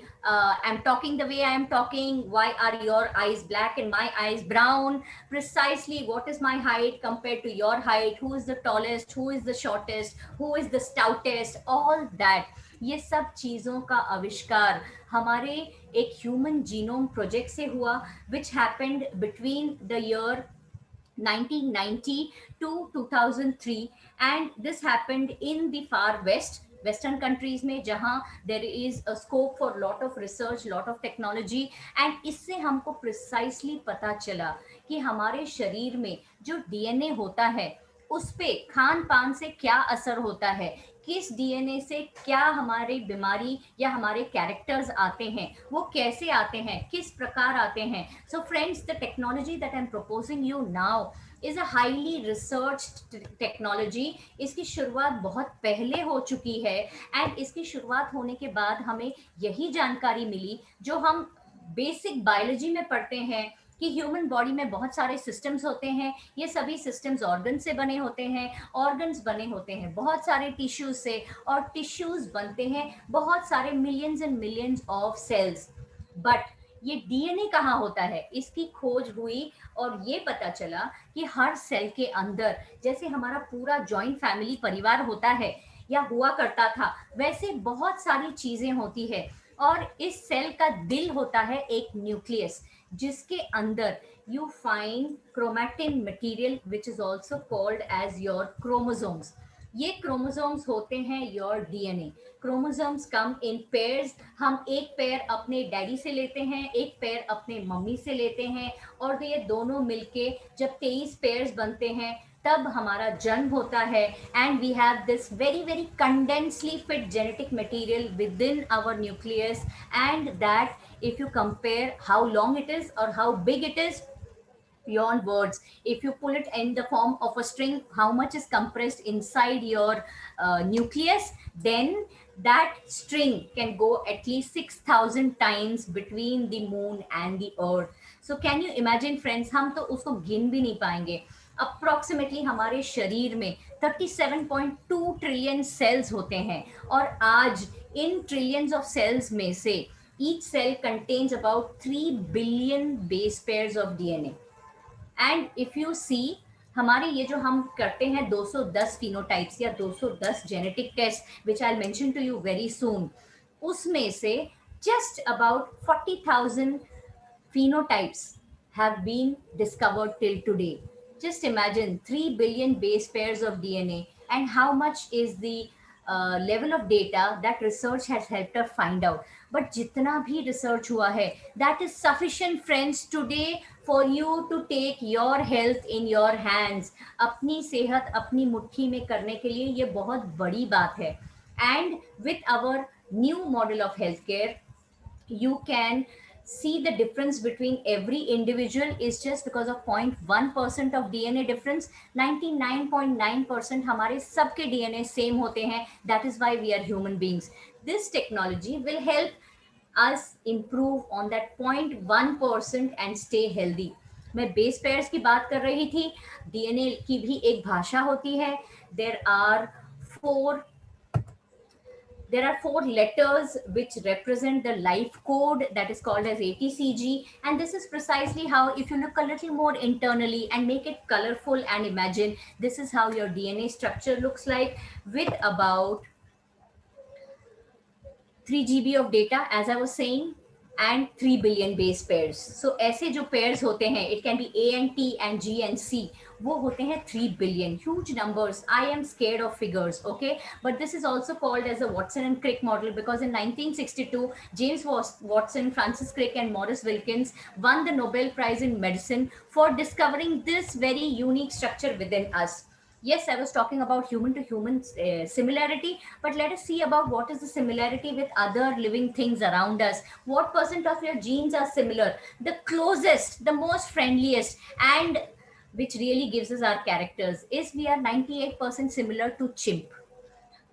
am talking the way I am talking, why are your eyes black and my eyes brown, precisely what is my height compared to your height, who is the tallest, who is the shortest, who is the stoutest, all that. ये सब चीज़ों का आविष्कार हमारे एक human genome project से हुआ, which happened between the year 1990 to 2003, and this happened in the far western countries में, जहाँ there is a scope for lot of research, lot of technology. and इससे हमको precisely पता चला कि हमारे शरीर में जो DNA होता है उस पे खान पान से क्या असर होता है, किस डीएनए से क्या हमारी बीमारी या हमारे कैरेक्टर्स आते हैं, वो कैसे आते हैं, किस प्रकार आते हैं. So friends, the technology that I am proposing you now is a highly researched technology. इसकी शुरुआत बहुत पहले हो चुकी है, एंड इसकी शुरुआत होने के बाद हमें यही जानकारी मिली जो हम बेसिक बायोलॉजी में पढ़ते हैं कि ह्यूमन बॉडी में बहुत सारे सिस्टम्स होते हैं. ये सभी सिस्टम्स ऑर्गन से बने होते हैं, ऑर्गन्स बने होते हैं बहुत सारे टिश्यूज से, और टिश्यूज बनते हैं बहुत सारे millions and millions of cells. But ये डीएनए कहाँ होता है, इसकी खोज हुई और ये पता चला कि हर सेल के अंदर, जैसे हमारा पूरा जॉइंट फैमिली परिवार होता है या हुआ करता था, वैसे बहुत सारी चीजें होती है. और इस सेल का दिल होता है एक न्यूक्लियस, जिसके अंदर you find chromatin material which is also called as your chromosomes. ये क्रोमोसोम्स होते हैं your DNA. Chromosomes come in pairs. हम एक पेयर अपने डैडी से लेते हैं, एक पेयर अपने मम्मी से लेते हैं, और ये दोनों मिलके जब 23 पेयर्स बनते हैं तब हमारा जन्म होता है. And we have this very very condensely fit genetic material within our nucleus. And that if you compare how long it is or how big it is, beyond words. If you pull it in the form of a string, how much is compressed inside your nucleus, then that string can go at least 6,000 times between the moon and the earth. So can you imagine friends, हम तो उसको गिन भी नहीं पाएंगे. Approximately हमारे शरीर में 37.2 ट्रिलियन सेल्स होते हैं, और आज इन ट्रिलियंस ऑफ सेल्स में से each cell contains about 3 billion base pairs of DNA. And if you see, हमारे ये जो हम करते हैं 210 phenotypes या 210 genetic tests which I'll mention to you very soon, उसमें से just about 40,000 phenotypes have been discovered till today. Just imagine 3 billion base pairs of DNA, and how much is the level of data that research has helped us find out. But जितना भी research हुआ है, that is sufficient friends today for you to take your health in your hands. अपनी सेहत अपनी मुट्ठी में करने के लिए ये बहुत बड़ी बात है. And with our new model of healthcare, you can see the difference between every individual is just because of 0.1% of DNA difference. 99.9% हमारे सबके DNA same होते हैं. That is why we are human beings. This technology will help us improve on that 0.1% and stay healthy. मैं base pairs की बात कर रही थी. डीएनए की भी एक भाषा होती है. There are four letters which represent the life code that is called as ATCG, and this is precisely how, if you look a little more internally and make it colorful and imagine, this is how your DNA structure looks like, with about 3 GB of data, as I was saying, and 3 billion base pairs. So ऐसे जो pairs होते हैं, it can be A and T and G and C, वो होते हैं 3 billion. Huge numbers. I am scared of figures, okay? But this is also called as a Watson and Crick model, because in 1962, James Watson, Francis Crick and Maurice Wilkins won the Nobel Prize in Medicine for discovering this very unique structure within us. Yes, I was talking about human to human similarity, but let us see about what is the similarity with other living things around us. What percent of your genes are similar? The closest, the most friendliest, and which really gives us our characters is we are 98% similar to chimp.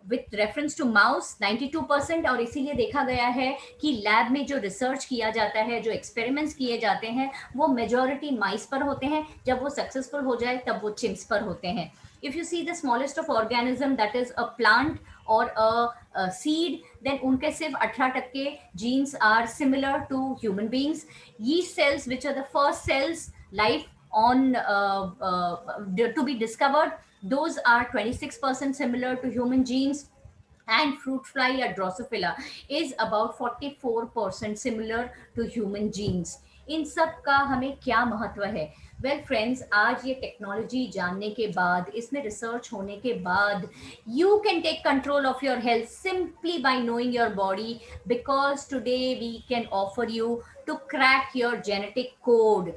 With reference to mouse 92%. और इसीलिए देखा गया है कि lab में जो research किया जाता है, जो एक्सपेरिमेंट्स किए जाते हैं, वो मेजॉरिटी माइस पर होते हैं. जब वो सक्सेसफुल हो जाए तब वो चिम्प्स पर होते हैं. If you see the smallest of organism, that is a plant और अ सीड, देन उनके सिर्फ 18% genes are similar to human beings. Yeast cells, which are the first cells life on to be discovered, those are 26% similar to human genes. And fruit fly or Drosophila is about 44% similar to human genes. इन सब का हमें क्या महत्व है? Well friends, आज ये technology जानने के बाद, इसमें रिसर्च होने के बाद, you can take control of your health simply by knowing your body, because today we can offer you to crack your genetic code.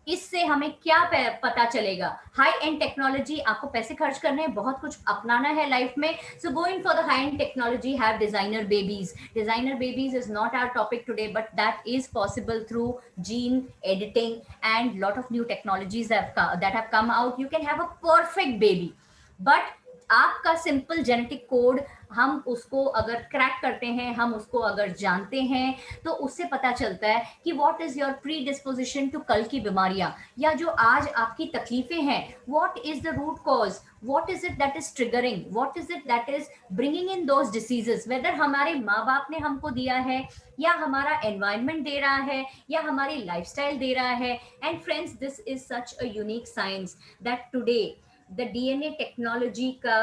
इससे हमें क्या पता चलेगा? हाई एंड टेक्नोलॉजी, आपको पैसे खर्च करने हैं, बहुत कुछ अपनाना है लाइफ में, so going for the high and technology, have designer babies. Designer babies is not our topic today, but that is possible through gene editing and lot of new technologies that have come out. You can have a perfect baby, but आपका simple genetic code, हम उसको अगर crack करते हैं, हम उसको अगर जानते हैं, तो उससे पता चलता है कि what is your predisposition to कल की बीमारियां, या जो आज आपकी तकलीफें हैं, what is the root cause, what is it that is triggering, what is it that is bringing in those diseases, whether हमारे माँ बाप ने हमको दिया है, या हमारा एनवायरमेंट दे रहा है, या हमारी लाइफस्टाइल दे रहा है. And friends, this is such a unique science that today the DNA technology ka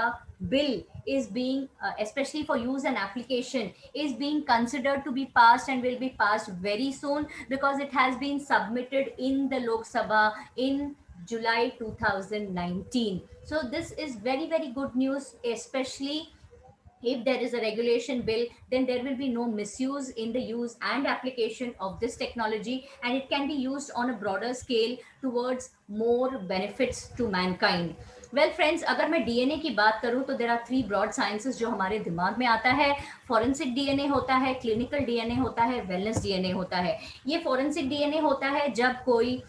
bill is being, especially for use and application, is being considered to be passed and will be passed very soon, because it has been submitted in the Lok Sabha in July 2019. So this is very very good news, especially if there is a regulation bill, then there will be no misuse in the use and application of this technology, and it can be used on a broader scale towards more benefits to mankind. Well friends, अगर मैं DNA की बात करूं तो there are three broad sciences जो हमारे दिमाग में आता है. फॉरेंसिक डीएनए होता है, क्लिनिकल डीएनए होता है, वेलनेस डीएनए होता है. ये फॉरेंसिक डीएनए होता है जब कोई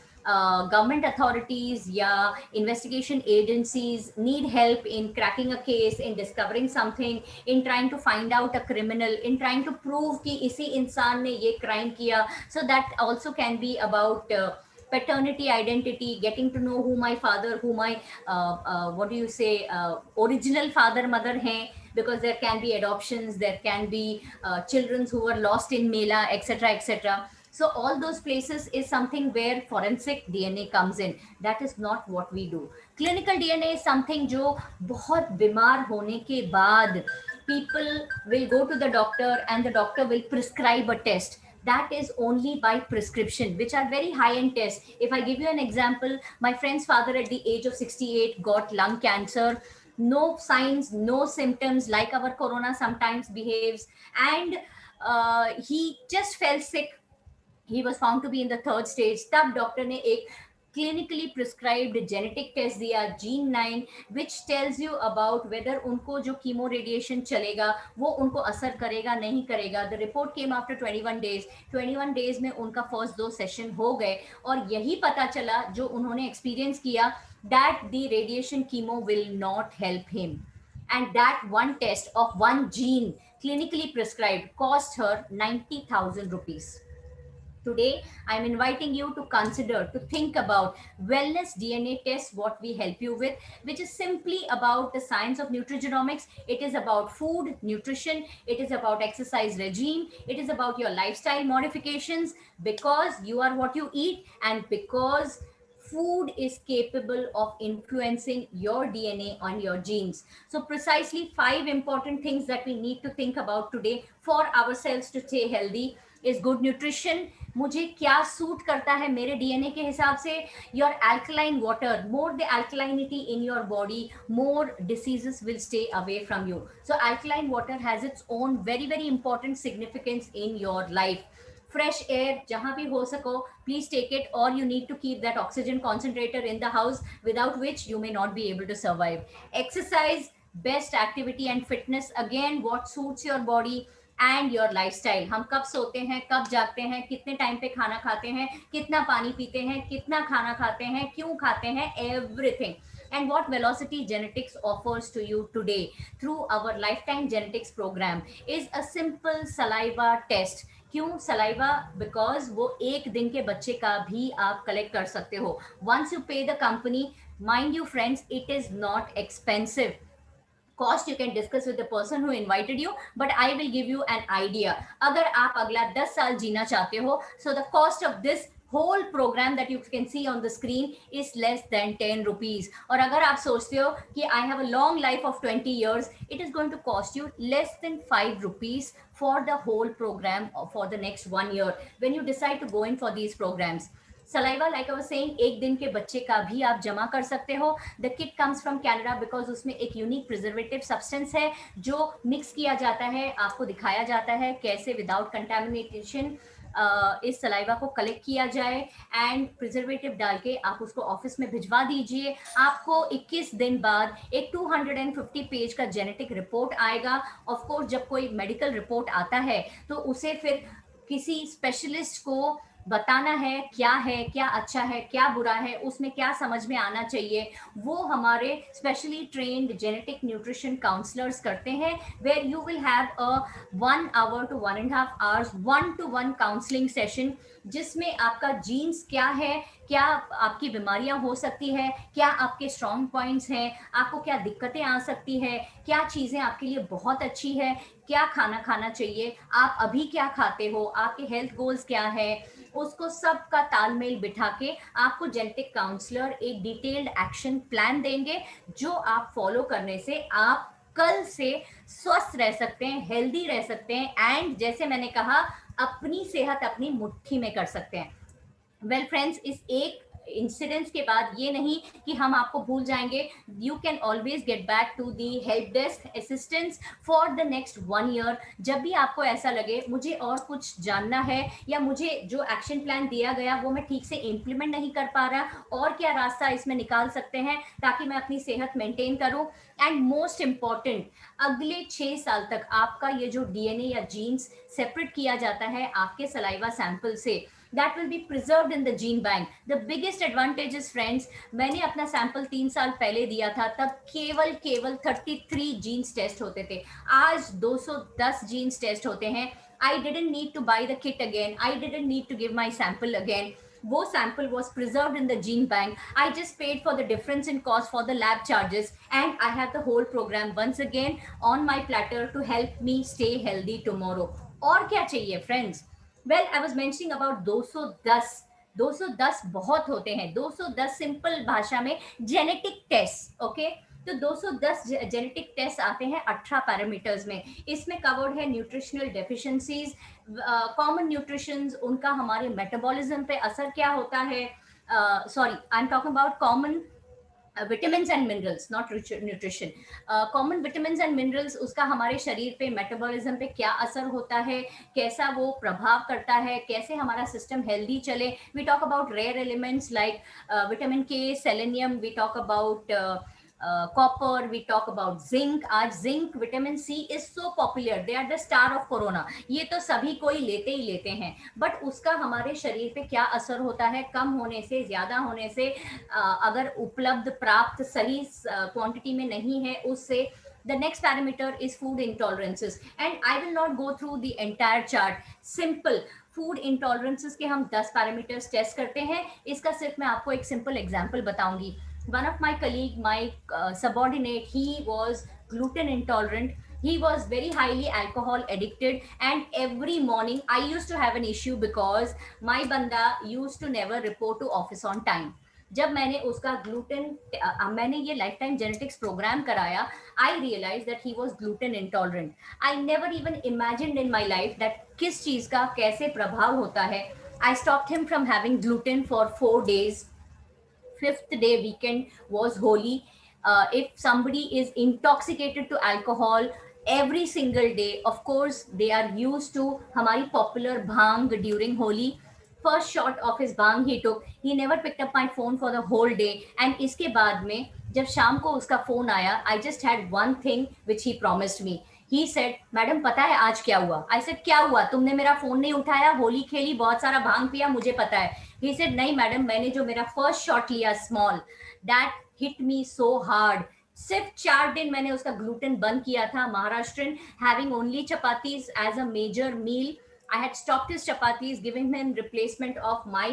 government authorities या investigation agencies need help in cracking a case, in discovering something, in trying to find out a criminal, in trying to prove कि इसी इंसान ने ये crime किया. So that also can be about paternity identity, getting to know who my father, who my what do you say, original father mother hain, because there can be adoptions, there can be children who were lost in mela, etc etc. So all those places is something where forensic DNA comes in. That is not what we do. Clinical DNA is something जो बहुत बीमार होने के बाद people will go to the doctor and the doctor will prescribe a test. That is only by prescription, which are very high end tests. If I give you an example, my friend's father at the age of 68 got lung cancer. No signs, no symptoms, like our corona sometimes behaves, and he just fell sick. He was found to be in the third stage. तब doctor ने एक clinically prescribed genetic test दिया, Gene9, which tells you about whether उनको जो chemo radiation चलेगा वो उनको असर करेगा नहीं करेगा. The report came after 21 days. 21 days में उनका first 2 session हो गए, और यही पता चला जो उन्होंने experience किया, that the radiation chemo will not help him. And that one test of one gene clinically prescribed cost her 90,000 rupees. Today, I'm inviting you to consider, to think about wellness DNA test, what we help you with, which is simply about the science of nutrigenomics. It is about food, nutrition. It is about exercise regime. It is about your lifestyle modifications, because you are what you eat, and because food is capable of influencing your DNA on your genes. So precisely 5 important things that we need to think about today for ourselves to stay healthy is good nutrition. मुझे क्या suit करता है मेरे DNA के हिसाब से. Your alkaline water, more the alkalinity in your body, more diseases will stay away from you. So alkaline water has its own very very important significance in your life. fresh air, जहां भी हो सको, please take it, or you need to keep that oxygen concentrator in the house, without which you may not be able to survive. Exercise, best activity and fitness, again what suits your body and your lifestyle. हम कब सोते हैं, कब जागते हैं, कितने time पे खाना खाते हैं, कितना पानी पीते हैं, कितना खाना खाते हैं, क्यों खाते हैं, everything. And what Velocity Genetics offers to you today through our Lifetime Genetics program is a simple saliva test. क्यों सलाइवा? बिकॉज वो एक दिन के बच्चे का भी आप कलेक्ट कर सकते हो. वंस यू पे the company, mind you friends, it is not expensive. Cost you can discuss with the person who invited you, but I will give you an idea. अगर आप अगला 10 साल जीना चाहते हो, so the cost of this whole program that you can see on the screen is less than 10 rupees. और अगर आप सोचते हो कि I have a long life of 20 years, it is going to cost you less than 5 rupees for the whole program for the next 1 year when you decide to go in for these programs. Saliva, like I was saying, एक दिन के बच्चे का भी आप जमा कर सकते हो. The kit comes from Canada because उसमें एक यूनिक प्रिजर्वेटिव सब्सटेंस है जो मिक्स किया जाता है. आपको दिखाया जाता है कैसे विदाउट कंटेमिनेशन इस सलाइवा को कलेक्ट किया जाए एंड प्रिजर्वेटिव डाल के आप उसको ऑफिस में भिजवा दीजिए। आपको 21 दिन बाद एक 250 पेज का जेनेटिक रिपोर्ट आएगा। ऑफ कोर्स जब कोई मेडिकल रिपोर्ट आता है तो उसे फिर किसी स्पेशलिस्ट को बताना है क्या अच्छा है क्या बुरा है, उसमें क्या समझ में आना चाहिए, वो हमारे specially trained genetic nutrition counsellors करते हैं, where you will have a 1 hour to 1.5 hours 1-to-1 counselling session, जिसमें आपका जीन्स क्या है, क्या आपकी बीमारियां हो सकती है, क्या आपके स्ट्रॉन्ग पॉइंट्स हैं, आपको क्या दिक्कतें आ सकती है, क्या चीज़ें आपके लिए बहुत अच्छी है, क्या खाना खाना चाहिए, आप अभी क्या खाते हो, आपके हेल्थ गोल्स क्या है, उसको सब का तालमेल बिठा के आपको जेनेटिक काउंसलर एक डिटेल्ड एक्शन प्लान देंगे, जो आप फॉलो करने से आप कल से स्वस्थ रह सकते हैं, हेल्दी रह सकते हैं एंड जैसे मैंने कहा अपनी सेहत अपनी मुट्ठी में कर सकते हैं। वेल फ्रेंड्स, इस एक इंसिडेंट्स के बाद ये नहीं कि हम आपको भूल जाएंगे, you can always get back to the help desk assistance for the next 1 year। जब भी आपको ऐसा लगे मुझे और कुछ जानना है या मुझे जो एक्शन प्लान दिया गया वो मैं ठीक से इम्प्लीमेंट नहीं कर पा रहा, और क्या रास्ता इसमें निकाल सकते हैं ताकि मैं अपनी सेहत मेंटेन करूं, एंड मोस्ट इम्पॉर्टेंट अगले 6 साल तक आपका ये जो डीएनए या जीन्स सेपरेट किया जाता है आपके सलाइवा सैंपल से, that will be preserved in the gene bank। the biggest advantage is friends, मैंने अपना सैंपल 3 साल पहले दिया था तब केवल 33 जीन्स टेस्ट होते थे, आज 210 जीन्स टेस्ट होते हैं। I didn't need to buy the kit again, I didn't need to give my sample again, वो sample was preserved in the gene bank, I just paid for the difference in cost for the lab charges and I have the whole program once again on my platter to help me stay healthy tomorrow। और क्या चाहिए friends? Well I was mentioning about 210 बहुत होते हैं, 210 simple भाषा में genetic test, okay. तो 210 genetic test आते हैं 18 पैरामीटर्स में, इसमें कवर्ड है न्यूट्रिशनल डेफिशिएंसीज, कॉमन न्यूट्रिशंस, उनका हमारे मेटाबॉलिज्म पे असर क्या होता है, sorry I am talking about common vitamins and minerals, not nutrition, common vitamins and minerals, उसका हमारे शरीर पे मेटाबॉलिज्म पे क्या असर होता है, कैसा वो प्रभाव करता है, कैसे हमारा सिस्टम हेल्दी चले। We talk about rare elements like vitamin K, selenium, we talk about copper, we talk about zinc. आज zinc, vitamin C is so popular, they are the star of corona, ये तो सभी कोई लेते ही लेते हैं, but उसका हमारे शरीर पे क्या असर होता है, कम होने से, ज्यादा होने से, अगर उपलब्ध प्राप्त सही क्वांटिटी में नहीं है उससे। The next parameter is food intolerances and I will not go through the entire chart। simple food intolerances के हम 10 पैरामीटर्स टेस्ट करते हैं, इसका सिर्फ मैं आपको एक सिंपल एग्जांपल बताऊंगी। One of my colleague, my subordinate, he was gluten intolerant, he was very highly alcohol addicted and every morning I used to have an issue because my banda used to never report to office on time। जब मैंने उसका gluten, मैंने ये life time genetics program कराया, I realize that he was gluten intolerant. I never even imagined in my life that किस चीज का कैसे प्रभाव होता है। I stopped him from having gluten for 4 days। Fifth day weekend was Holi। If somebody is intoxicated to alcohol every single day, of course they are used to हमारी popular bhang during Holi। First shot of his bhang he took, he never picked up my phone for the whole day and इसके बाद में जब शाम को उसका phone आया, I just had one thing which he promised me। He said, madam पता है आज क्या हुआ? आई सेड क्या हुआ, तुमने मेरा फोन नहीं उठाया, होली खेली, बहुत सारा भांग पिया, मुझे पता है। ही सेड नहीं मैडम, मैंने जो मेरा फर्स्ट शॉट लिया small, that hit me so hard. सिर्फ 4 दिन मैंने उसका ग्लूटेन बंद किया था, Maharashtrian, having only chapatis as a major meal. I had stopped his chapatis, giving him replacement of my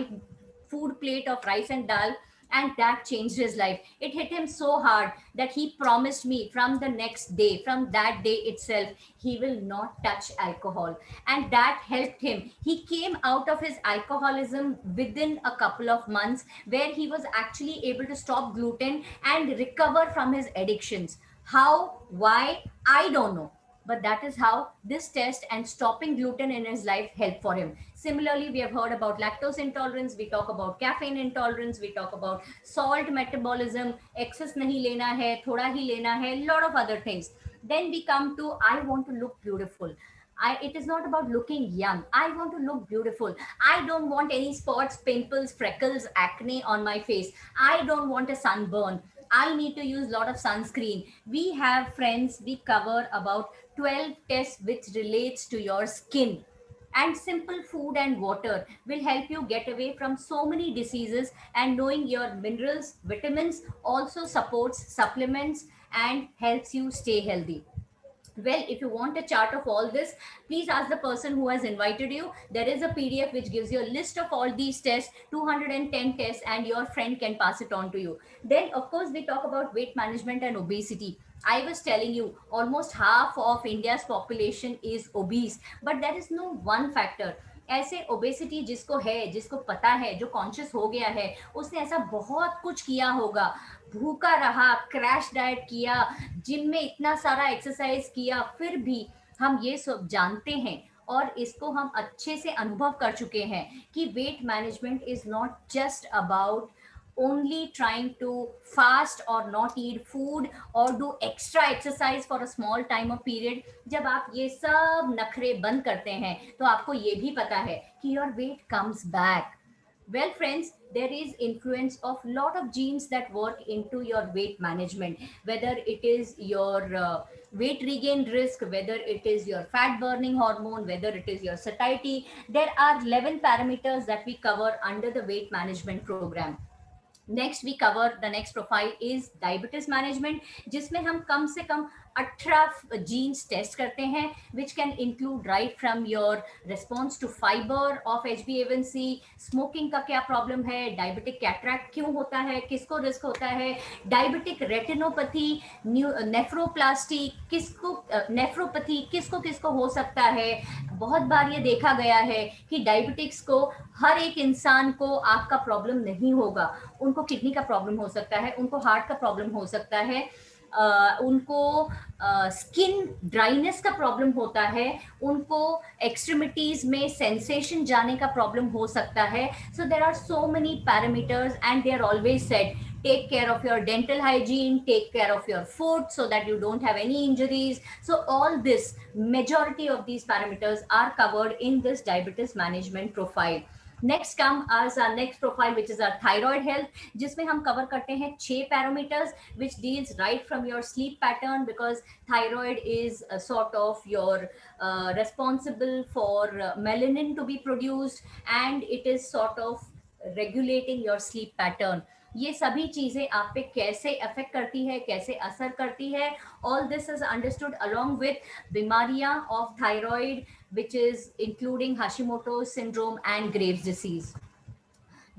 food plate of rice and dal, and that changed his life। It hit him so hard that he promised me from the next day, from that day itself, he will not touch alcohol, and that helped him। He came out of his alcoholism within a couple of months, where he was actually able to stop gluten and recover from his addictions। How, why, I don't know, but that is how this test and stopping gluten in his life helped for him। Similarly, we have heard about lactose intolerance, we talk about caffeine intolerance, we talk about salt metabolism, excess nahi lena hai, thoda hi lena hai, lot of other things। Then we come to I want to look beautiful, It is not about looking young. I want to look beautiful. I don't want any spots, pimples, freckles, acne on my face. I don't want a sunburn. I need to use a lot of sunscreen. We have friends, we cover about 12 tests which relates to your skin. And simple food and water will help you get away from so many diseases, and knowing your minerals, vitamins also supports supplements and helps you stay healthy. Well, if you want a chart of all this, please ask the person who has invited you. There is a PDF which gives you a list of all these tests, 210 tests, and your friend can pass it on to you. Then, of course, we talk about weight management and obesity. I was telling you, almost half of India's population is obese, but there is no one factor. ऐसे obesity जिसको है, जिसको पता है, जो conscious हो गया है, उसने ऐसा बहुत कुछ किया होगा, भूखा रहा, क्रैश डाइट किया, जिम में इतना सारा एक्सरसाइज किया, फिर भी हम ये सब जानते हैं और इसको हम अच्छे से अनुभव कर चुके हैं कि weight management is not just about only trying to fast or not eat food or do extra exercise for a small time of period. जब आप ये सब नखरे बंद करते हैं तो आपको ये भी पता है कि your weight comes back. Well, friends, there is influence of lot of genes that work into your weight management, whether it is your weight regain risk, whether it is your fat burning hormone, whether it is your satiety. There are 11 parameters that we cover under the weight management program. Next we cover the next profile is diabetes management, जिसमें हम कम से कम 18 jeans test करते हैं, which can include right from your response to fibre of HbA1c, smoking का क्या problem है, diabetic cataract क्यों होता है, किसको रिस्क होता है, डायबिटिक रेटिनोपैथी, नेफ्रोप्लास्टी किसको, नेफ्रोपैथी किसको किसको हो सकता है. बहुत बार ये देखा गया है कि डायबिटिक्स को हर एक इंसान को आँख का प्रॉब्लम नहीं होगा, उनको किडनी का प्रॉब्लम हो सकता है, उनको हार्ट का प्रॉब्लम हो सकता है, उनको स्किन ड्राइनेस का प्रॉब्लम होता है, उनको एक्सट्रीमिटीज में सेंसेशन जाने का प्रॉब्लम हो सकता है. So there are so many parameters and they are always said take care of your dental hygiene, take care of your food so that you don't have any injuries. So all this, majority of these parameters are covered in this diabetes management profile. Next come as our next profile, which is our thyroid health, जिसमें हम cover करते हैं 6 parameters which deals right from your sleep pattern, because thyroid is a sort of your responsible for melanin to be produced, and it is sort of regulating your sleep pattern. ये सभी चीजें आप पे कैसे affect करती है, कैसे असर करती है, all this is understood along with बीमारियां of thyroid, which is including Hashimoto's syndrome and Graves' disease.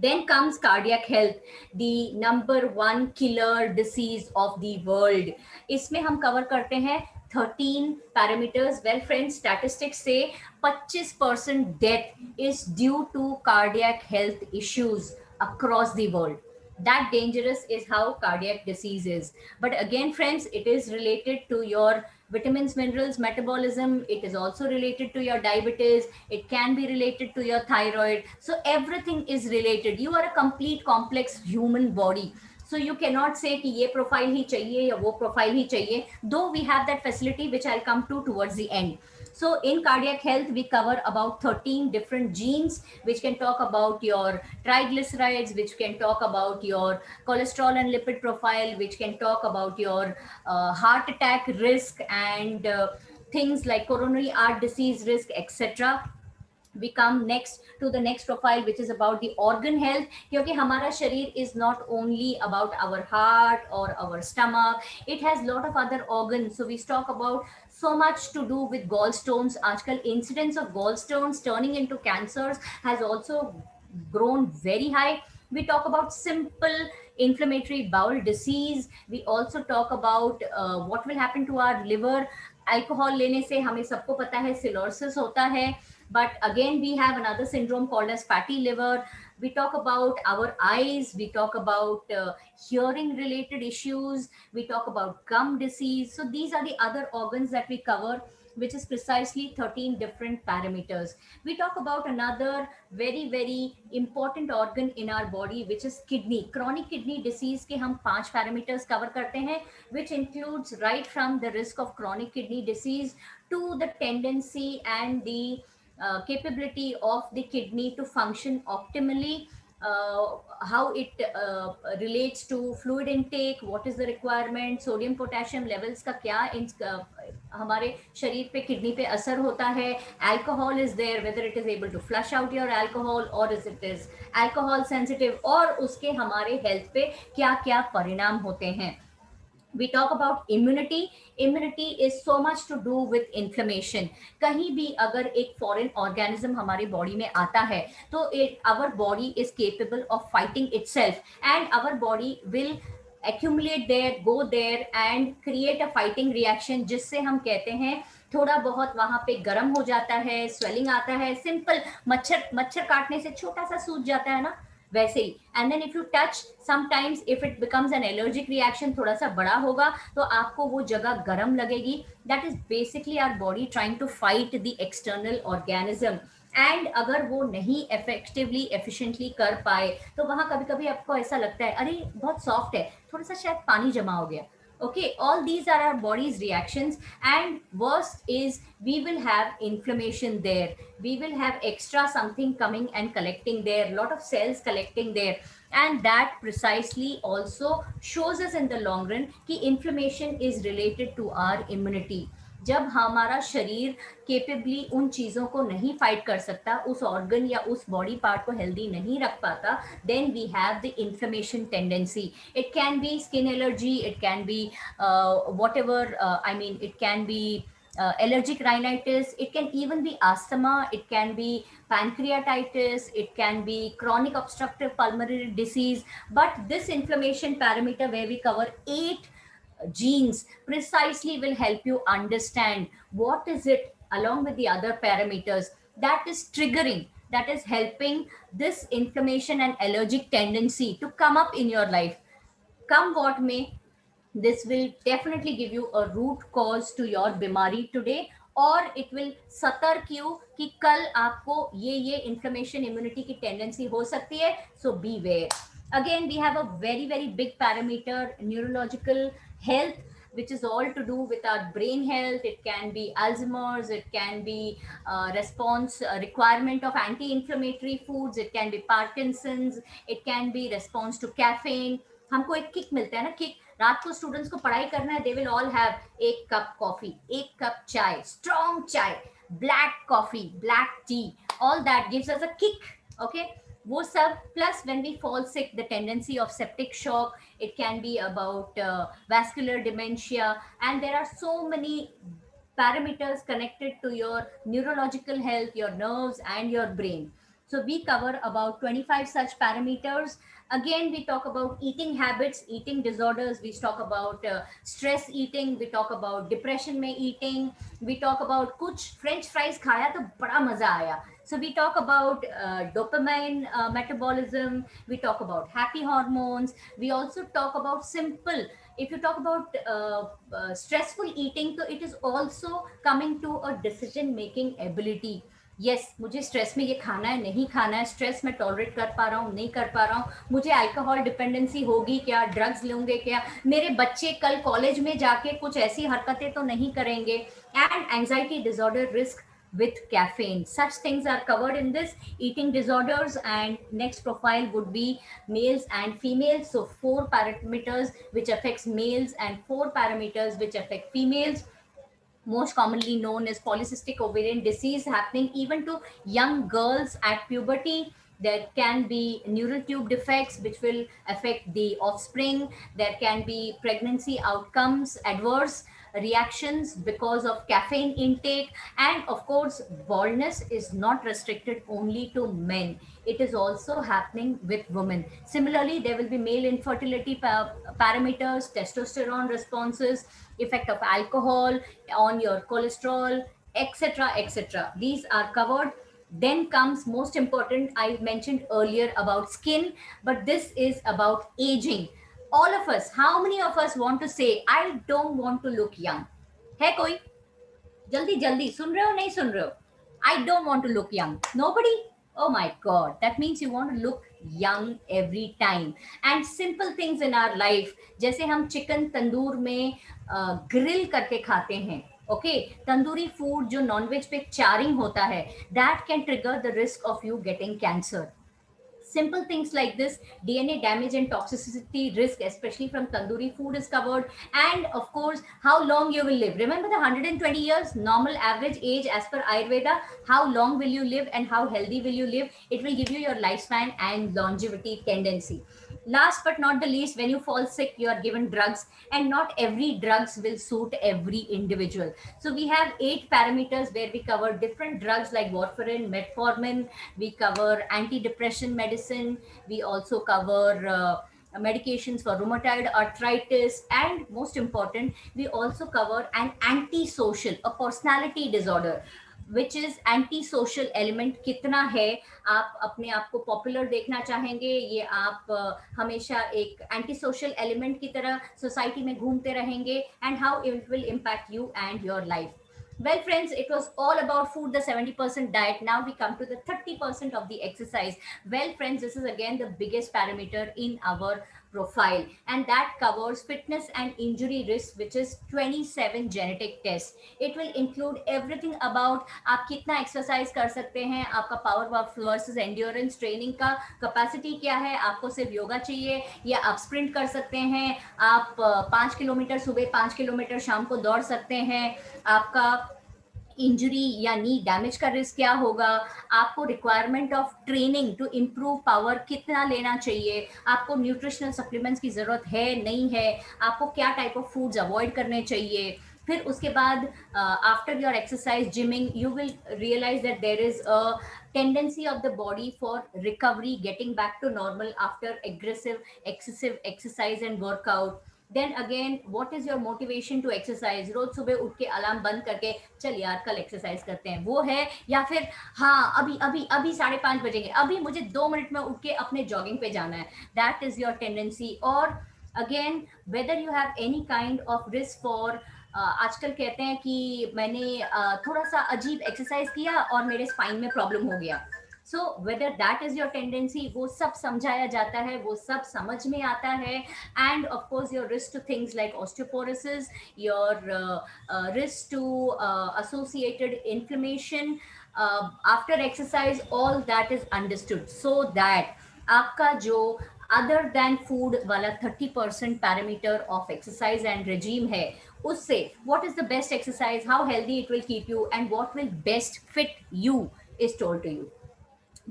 Then comes cardiac health, the number 1 killer disease of the world. इसमें हम कवर करते हैं 13 parameters. Well, friends, statistics say 25% death is due to cardiac health issues across the world. That dangerous is how cardiac disease is. But again, friends, it is related to your vitamins, minerals, metabolism. It is also related to your diabetes. It can be related to your thyroid. So everything is related. You are a complete complex human body. So you cannot say कि ये profile ही चाहिए या वो profile ही चाहिए, though we have that facility which I'll come to towards the end. So in cardiac health, we cover about 13 different genes, which can talk about your triglycerides, which can talk about your cholesterol and lipid profile, which can talk about your heart attack risk, and things like coronary heart disease risk, etc. We come next to the next profile, which is about the organ health, क्योंकि हमारा शरीर is not only about our heart or our stomach, it has lot of other organs. So we talk about so much to do with gallstones. आजकल incidence of gallstones turning into cancers has also grown very high. We talk about simple inflammatory bowel disease. We also talk about what will happen to our liver. Alcohol लेने से हमें सबको पता है cirrhosis होता है, but again we have another syndrome called as fatty liver. We talk about our eyes, we talk about hearing related issues, we talk about gum disease. So these are the other organs that we cover. which is precisely 13 different parameters. We talk about another very, very important organ in our body, which is kidney. Chronic kidney disease के हम 5 parameters cover करते हैं, which includes right from the risk of chronic kidney disease to the tendency and the capability of the kidney to function optimally, how it relates to fluid intake, what is the requirement, sodium potassium levels का क्या हमारे शरीर पे kidney पे असर होता है, alcohol is there, whether it is able to flush out your alcohol or is it is alcohol sensitive, और उसके हमारे हेल्थ पे क्या क्या परिणाम होते हैं. We talk about immunity. Immunity is so much to do with inflammation. कहीं भी अगर एक foreign organism हमारे body में आता है तो our body is capable of fighting itself, and our body will accumulate there, go there and create a fighting reaction, जिससे हम कहते हैं थोड़ा बहुत वहां पे गर्म हो जाता है, स्वेलिंग आता है, सिंपल मच्छर मच्छर काटने से छोटा सा सूज जाता है ना, वैसे ही. And then if you touch sometimes if it becomes an allergic reaction, थोड़ा सा बड़ा होगा तो आपको वो जगह गर्म लगेगी. That is basically our body trying to fight the external organism. And अगर वो नहीं इफेक्टिवली एफिशिएंटली कर पाए तो वहां कभी कभी आपको ऐसा लगता है अरे बहुत सॉफ्ट है, थोड़ा सा शायद पानी जमा हो गया. Okay, all these are our body's reactions, and worst is we will have inflammation there, we will have extra something coming and collecting there, lot of cells collecting there, and that precisely also shows us in the long run कि inflammation is related to our immunity. जब हमारा शरीर केपेबली उन चीज़ों को नहीं fight कर सकता, उस ऑर्गन या उस बॉडी पार्ट को हेल्दी नहीं रख पाता, then we have the inflammation tendency. It can be skin allergy, it can be whatever, I mean, it can be allergic rhinitis, it can even be asthma, it can be pancreatitis, it can be chronic obstructive pulmonary disease. But this inflammation parameter, where we cover 8 genes, precisely will help you understand what is it along with the other parameters that is triggering, that is helping this inflammation and allergic tendency to come up in your life. Come what may, this will definitely give you a root cause to your बीमारी today, और it will सतर्क you कि कल आपको ये inflammation immunity की tendency हो सकती है. So beware. Again, we have a very, very big parameter, neurological health, which is all to do with our brain health. It can be Alzheimer's, it can be response requirement of anti-inflammatory foods, it can be Parkinson's, it can be response to caffeine. हमको एक kick मिलता है ना, kick. रात को students को पढ़ाई करना है, दे विल ऑल हैव एक कप कॉफी, एक कप चाय, स्ट्रॉन्ग चाय, black coffee, black tea, all that gives us a kick. Okay, वो सब plus when we fall sick, the tendency of septic shock, it can be about vascular dementia, and there are so many parameters connected to your neurological health, your nerves and your brain. So we cover about 25 such parameters. Again, we talk about eating habits, eating disorders, we talk about stress eating, we talk about depression में eating, we talk about कुछ French fries खाया तो बड़ा मजा आया. So we talk about dopamine metabolism, we talk about happy hormones, we also talk about simple, if you talk about stressful eating, so it is also coming to a decision making ability. Yes मुझे stress में ये खाना है नहीं खाना है, stress में tolerate कर पा रहा हूँ नहीं कर पा रहा हूँ, मुझे अल्कोहल डिपेंडेंसी होगी क्या, ड्रग्स लूंगे क्या, मेरे बच्चे कल कॉलेज में जाके कुछ ऐसी हरकतें तो नहीं करेंगे, and anxiety disorder risk with caffeine. Such things are covered in this eating disorders. And next profile would be males and females. So 4 parameters which affects males and 4 parameters which affect females. Most commonly known as polycystic ovarian disease, happening even to young girls at puberty. There can be neural tube defects which will affect the offspring. There can be pregnancy outcomes, adverse reactions because of caffeine intake, and of course baldness is not restricted only to men, it is also happening with women. Similarly, there will be male infertility parameters, testosterone responses, effect of alcohol on your cholesterol, etc, etc. These are covered. Then comes most important, I mentioned earlier about skin, but this is about aging. All of us, how many of us want to say I don't want to look young? है कोई? जल्दी जल्दी, सुन रहे हो नहीं सुन रहे हो? I don't want to look young. Nobody? Oh my God. That means you want to look young every time. And simple things in our life, जैसे हम चिकन तंदूर में ग्रिल करके खाते हैं, ओके, तंदूरी फूड जो नॉनवेज पे चारिंग होता है, that can trigger the risk of you getting cancer. Simple things like this, DNA damage and toxicity risk, especially from tandoori food, is covered. And of course, how long you will live. Remember the 120 years normal average age as per Ayurveda. How long will you live and how healthy will you live? It will give you your lifespan and longevity tendency. Last but not the least, when you fall sick, you are given drugs, and not every drugs will suit every individual. So we have 8 parameters where we cover different drugs like warfarin, metformin. We cover antidepressant medicine. We also cover medications for rheumatoid arthritis, and most important, we also cover an antisocial, a personality disorder, which is anti social element कितना है. आप अपने आप को popular देखना चाहेंगे, ये आप हमेशा एक एंटी सोशल एलिमेंट की तरह सोसाइटी में घूमते रहेंगे, and how it will impact you and your life. Well, friends, it was all about food, the 70% diet. Now we come to the 30% of the exercise. Well, friends, this is again the biggest parameter in our profile, and that covers fitness and injury risk, which is 27 genetic tests. It will include everything about आप कितना exercise कर सकते हैं, आपका power versus endurance training का capacity क्या है, आपको सिर्फ योगा चाहिए या आप स्प्रिंट कर सकते हैं, आप 5 किलोमीटर सुबह 5 किलोमीटर शाम को दौड़ सकते हैं, आपका इंजरी या नी डैमेज का रिस्क क्या होगा, आपको requirement of training to improve power कितना लेना चाहिए, आपको न्यूट्रिशनल सप्लीमेंट्स की ज़रूरत है नहीं है, आपको क्या टाइप ऑफ फूड्स अवॉइड करने चाहिए. फिर उसके बाद after your exercise gyming you will realise that there is a tendency of the body for recovery, getting back to normal after aggressive excessive exercise and workout. Then again what is your motivation to exercise. रोज सुबह उठ के alarm बंद करके चल यार कल exercise करते हैं, वो है, या फिर हाँ अभी अभी अभी 5:30 बजेंगे, अभी मुझे 2 मिनट में उठ के अपने जॉगिंग पे जाना है. That is your tendency. और again whether you have any kind of risk for आजकल कहते हैं कि मैंने थोड़ा सा अजीब एक्सरसाइज किया और मेरे स्पाइन में प्रॉब्लम हो गया. So whether that is your tendency, वो सब समझाया जाता है, वो सब समझ में आता है. And of course your risk two things like osteoporosis, your risk to associated inflammation after exercise, all that is understood, so that आपका जो अदर देन फूड वाला 30% parameter of exercise and regime है, उससे what is the best exercise, how healthy it will keep you, and what will best fit you is told to you.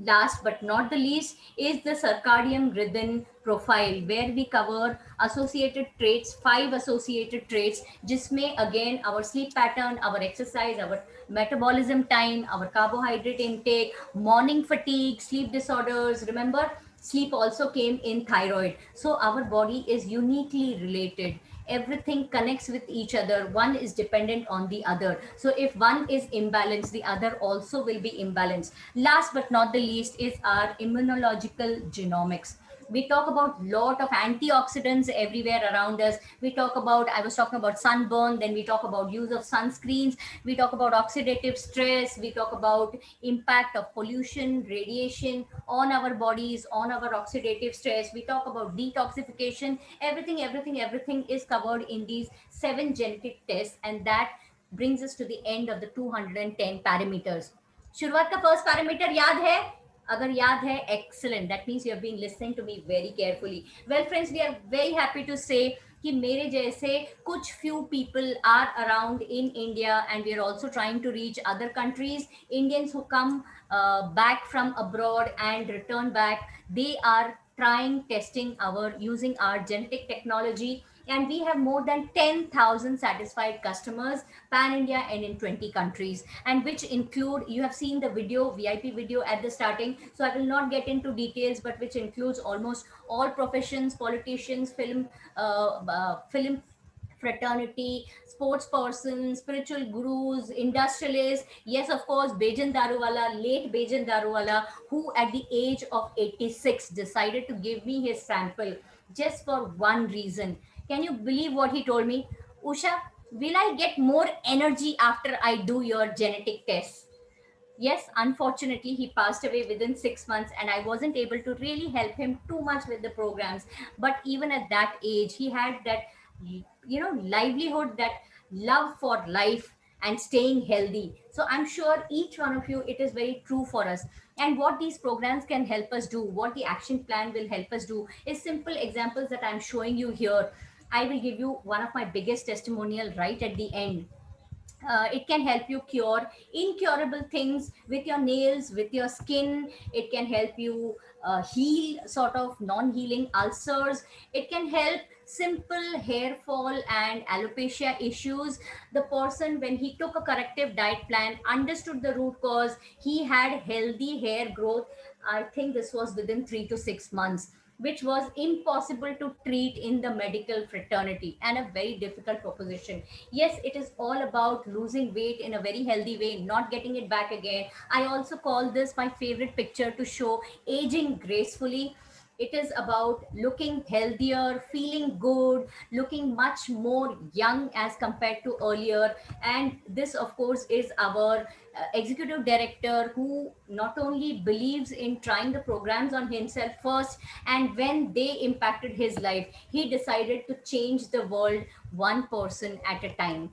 Last but not the least is the circadian rhythm profile, where we cover associated traits, 5 associated traits, जिसमें again our sleep pattern, our exercise, our metabolism time, our carbohydrate intake, morning fatigue, sleep disorders. Remember, sleep also came in thyroid. So our body is uniquely related. Everything connects with each other. One is dependent on the other. So if one is imbalanced, the other also will be imbalanced. Last but not the least is our immunological genomics. We talk about lot of antioxidants everywhere around us. We talk about, I was talking about sunburn, then we talk about use of sunscreens, we talk about oxidative stress, we talk about impact of pollution, radiation on our bodies, on our oxidative stress, we talk about detoxification. Everything is covered in these 7 genetic tests, and that brings us to the end of the 210 parameters. शुरुआत का first parameter याद है? अगर याद है, excellent, that means you have been listening to me very carefully. Well friends, we are very happy to say कि मेरे जैसे कुछ few people are around in India, and we are also trying to reach other countries. Indians who come back from abroad and return back, they are trying testing our using our genetic technology, and we have more than 10,000 satisfied customers pan India and in 20 countries, and which include, you have seen the video, VIP video at the starting, so I will not get into details, but which includes almost all professions, politicians, film fraternity, sports persons, spiritual gurus, industrialists, yes, of course, Bejan Daruwala, late Bejan Daruwala, who at the age of 86 decided to give me his sample just for one reason. Can you believe what he told me? Usha, Will I get more energy after I do your genetic tests? Yes, unfortunately, he passed away within 6 months, and I wasn't able to really help him too much with the programs. But even at that age, he had that, livelihood, that love for life and staying healthy. So I'm sure each one of you, it is very true for us. And what these programs can help us do, what the action plan will help us do, is simple examples that I'm showing you here. I will give you one of my biggest testimonial right at the end. It can help you cure incurable things with your nails, with your skin. It can help you heal sort of non-healing ulcers. It can help simple hair fall and alopecia issues. The person, when he took a corrective diet plan, understood the root cause, he had healthy hair growth. I think this was within 3 to 6 months, which was impossible to treat in the medical fraternity, and a very difficult proposition. Yes, it is all about losing weight in a very healthy way, not getting it back again. I also call this my favorite picture to show aging gracefully. It is about looking healthier, feeling good, looking much more young as compared to earlier. And this, of course, is our executive director, who not only believes in trying the programs on himself first, and when they impacted his life, he decided to change the world one person at a time.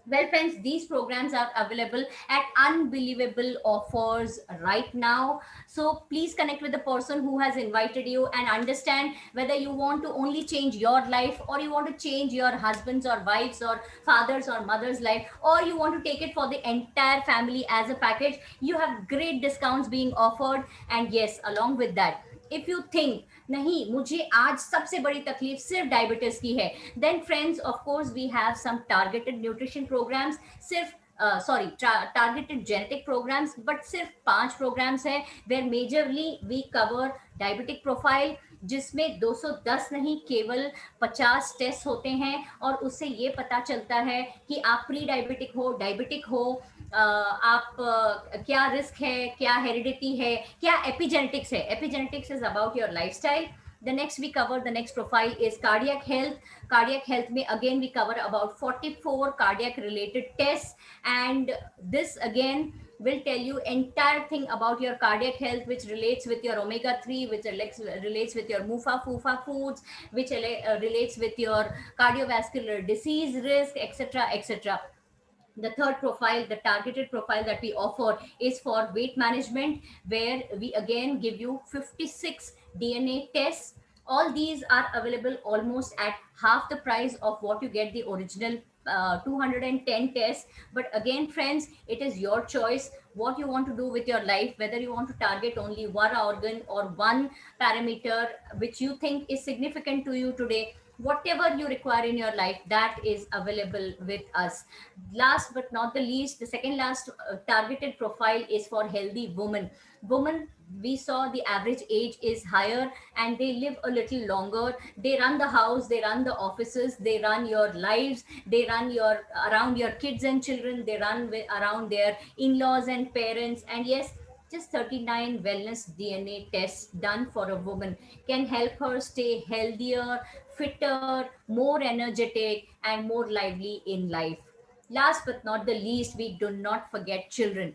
Well, friends, these programs are available at unbelievable offers right now. So please connect with the person who has invited you and understand whether you want to only change your life, or you want to change your husband's or wife's or father's or mother's life, or you want to take it for the entire family as a package. You have great discounts being offered. And yes, along with that, if you think नहीं मुझे आज सबसे बड़ी तकलीफ सिर्फ diabetes की है, then friends, of course, we have some targeted nutrition programs. सिर्फ targeted genetic programs, but सिर्फ 5 programs है, where majorly we cover diabetic profile, जिसमें 210 नहीं, केवल 50 टेस्ट होते हैं, और उससे ये पता चलता है कि आप प्री डायबिटिक हो, डायबिटिक हो, आप क्या रिस्क है, क्या हेरिडिटी है, क्या एपिजेनेटिक्स है. Epigenetics is about your lifestyle. The next we cover, the next profile is cardiac health. Cardiac health may again we cover about 44 cardiac related tests, and this again will tell you entire thing about your cardiac health, which relates with your omega 3, which relates with your mufa fufa foods, which relates with your cardiovascular disease risk, etc, etc. The third profile, the targeted profile that we offer, is for weight management, where we again give you 56 DNA tests. All these are available almost at half the price of what you get the original 210 tests. But again, friends, it is your choice what you want to do with your life, whether you want to target only one organ or one parameter which you think is significant to you today. Whatever you require in your life, that is available with us. Last but not the least, the second last targeted profile is for healthy women. We saw the average age is higher, and they live a little longer. They run the house, they run the offices, they run your lives, they run your around your kids and children, they run around their in-laws and parents. And yes, just 39 wellness DNA tests done for a woman can help her stay healthier, fitter, more energetic, and more lively in life. Last but not the least, we do not forget children.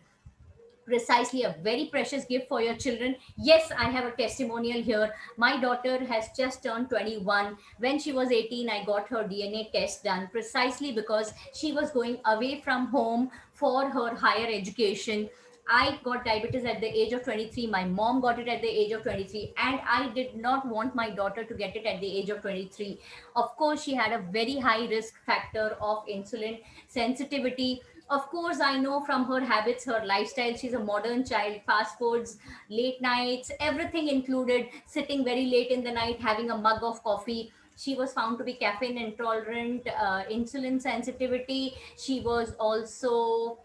Precisely, a very precious gift for your children. Yes, I have a testimonial here. My daughter has just turned 21. When she was 18, I got her DNA test done, precisely because she was going away from home for her higher education. I got diabetes at the age of 23. My mom got it at the age of 23, and I did not want my daughter to get it at the age of 23. Of course, she had a very high risk factor of insulin sensitivity. Of course, I know from her habits, her lifestyle, she's a modern child. Fast foods, late nights, everything included, sitting very late in the night having a mug of coffee. She was found to be caffeine intolerant, insulin sensitivity. She was also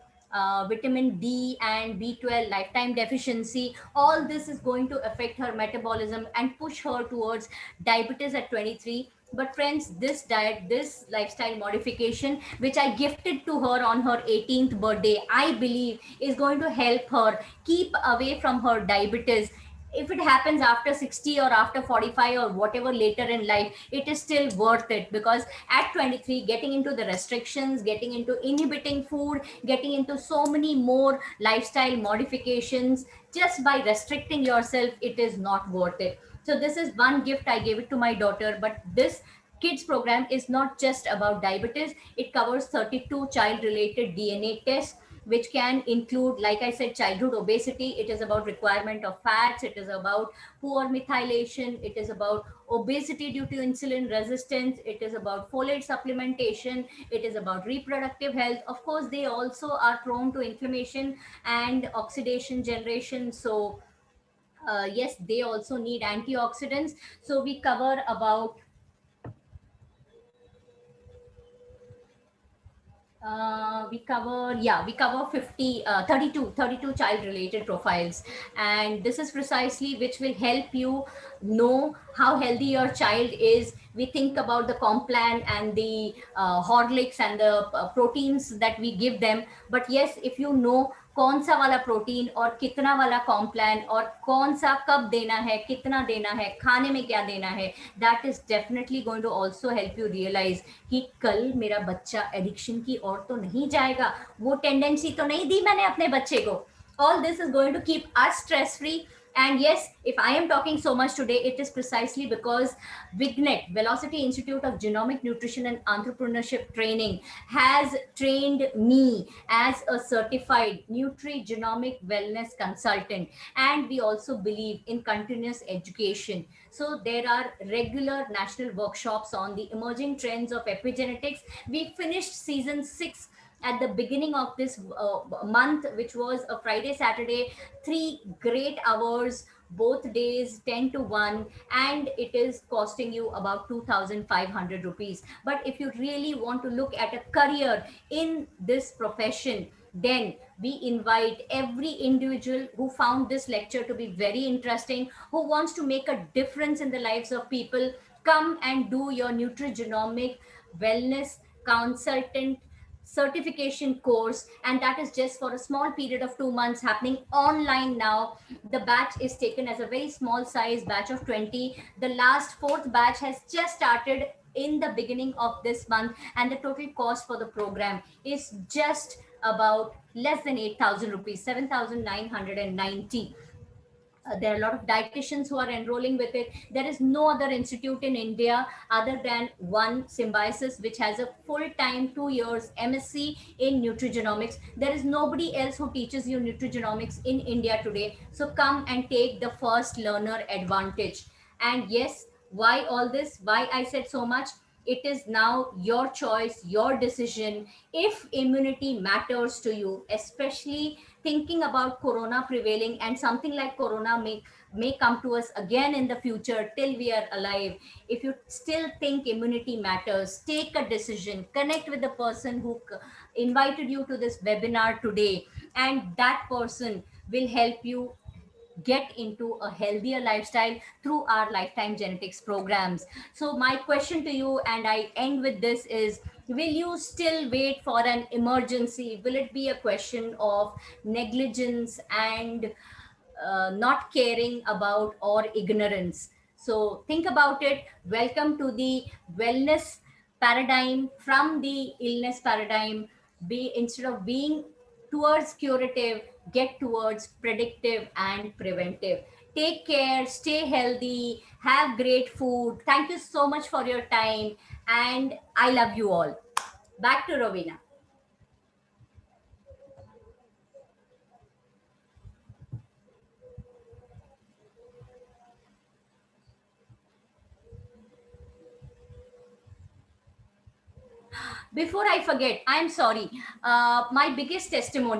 vitamin D and B12 lifetime deficiency. All this is going to affect her metabolism and push her towards diabetes at 23. But friends, this diet, this lifestyle modification, which I gifted to her on her 18th birthday, I believe is going to help her keep away from her diabetes. if it happens after 60 or after 45 or whatever later in life, it is still worth it, because at 23, getting into the restrictions, getting into inhibiting food, getting into so many more lifestyle modifications, just by restricting yourself, it is not worth it. So this is one gift I gave it to my daughter. But this kids program is not just about diabetes. It covers 32 child related DNA tests, which can include, like I said, childhood obesity. It is about requirement of fats. It is about poor methylation. It is about obesity due to insulin resistance. It is about folate supplementation. It is about reproductive health. Of course, they also are prone to inflammation and oxidation generation. So yes, they also need antioxidants. So we cover about we cover 50 32 child related profiles. And this is precisely which will help you know how healthy your child is. We think about the complan and the horlicks and the proteins that we give them. But yes, if you know कौन सा वाला protein और कितना वाला Complan और कौन सा कब देना है, कितना देना है, खाने में क्या देना है, that is definitely going to also help you realise कि कल मेरा बच्चा एडिक्शन की ओर तो नहीं जाएगा, वो टेंडेंसी तो नहीं दी मैंने अपने बच्चे को. All this is going to keep us stress free. And yes, if I am talking so much today, it is precisely because Vignet, Velocity Institute of Genomic Nutrition and Entrepreneurship Training, has trained me as a certified Nutri-Genomic Wellness Consultant. And we also believe in continuous education. So there are regular national workshops on the emerging trends of epigenetics. We finished season 6 at the beginning of this month, which was a Friday, Saturday, 3 great hours, both days 10 to 1, and it is costing you about 2,500 rupees. But if you really want to look at a career in this profession, then we invite every individual who found this lecture to be very interesting, who wants to make a difference in the lives of people. Come and do your nutrigenomic wellness consultant certification course, and that is just for a small period of 2 months, happening online now. The batch is taken as a very small size batch of 20. The last fourth batch has just started in the beginning of this month, and the total cost for the program is just about less than 8,000 rupees, 7,990. There are a lot of dietitians who are enrolling with it. There is no other institute in India other than one, Symbiosis, which has a full-time 2 years MSc in nutrigenomics. There is nobody else who teaches you nutrigenomics in India today. So come and take the first learner advantage. And yes, why all this? Why I said so much? It is now your choice, your decision. If immunity matters to you, especially thinking about corona prevailing, and something like corona may come to us again in the future till we are alive. If you still think immunity matters, take a decision, connect with the person who invited you to this webinar today, and that person will help you get into a healthier lifestyle through our lifetime genetics programs. So my question to you, and I end with this, is will you still wait for an emergency? Will it be a question of negligence and not caring about, or ignorance? So think about it. Welcome to the wellness paradigm from the illness paradigm. Be, instead of being towards curative, get towards predictive and preventive. Take care, stay healthy, have great food. Thank you so much for your time, and I love you all. Back to Rovina. Before I forget, I'm sorry. My biggest testimonial.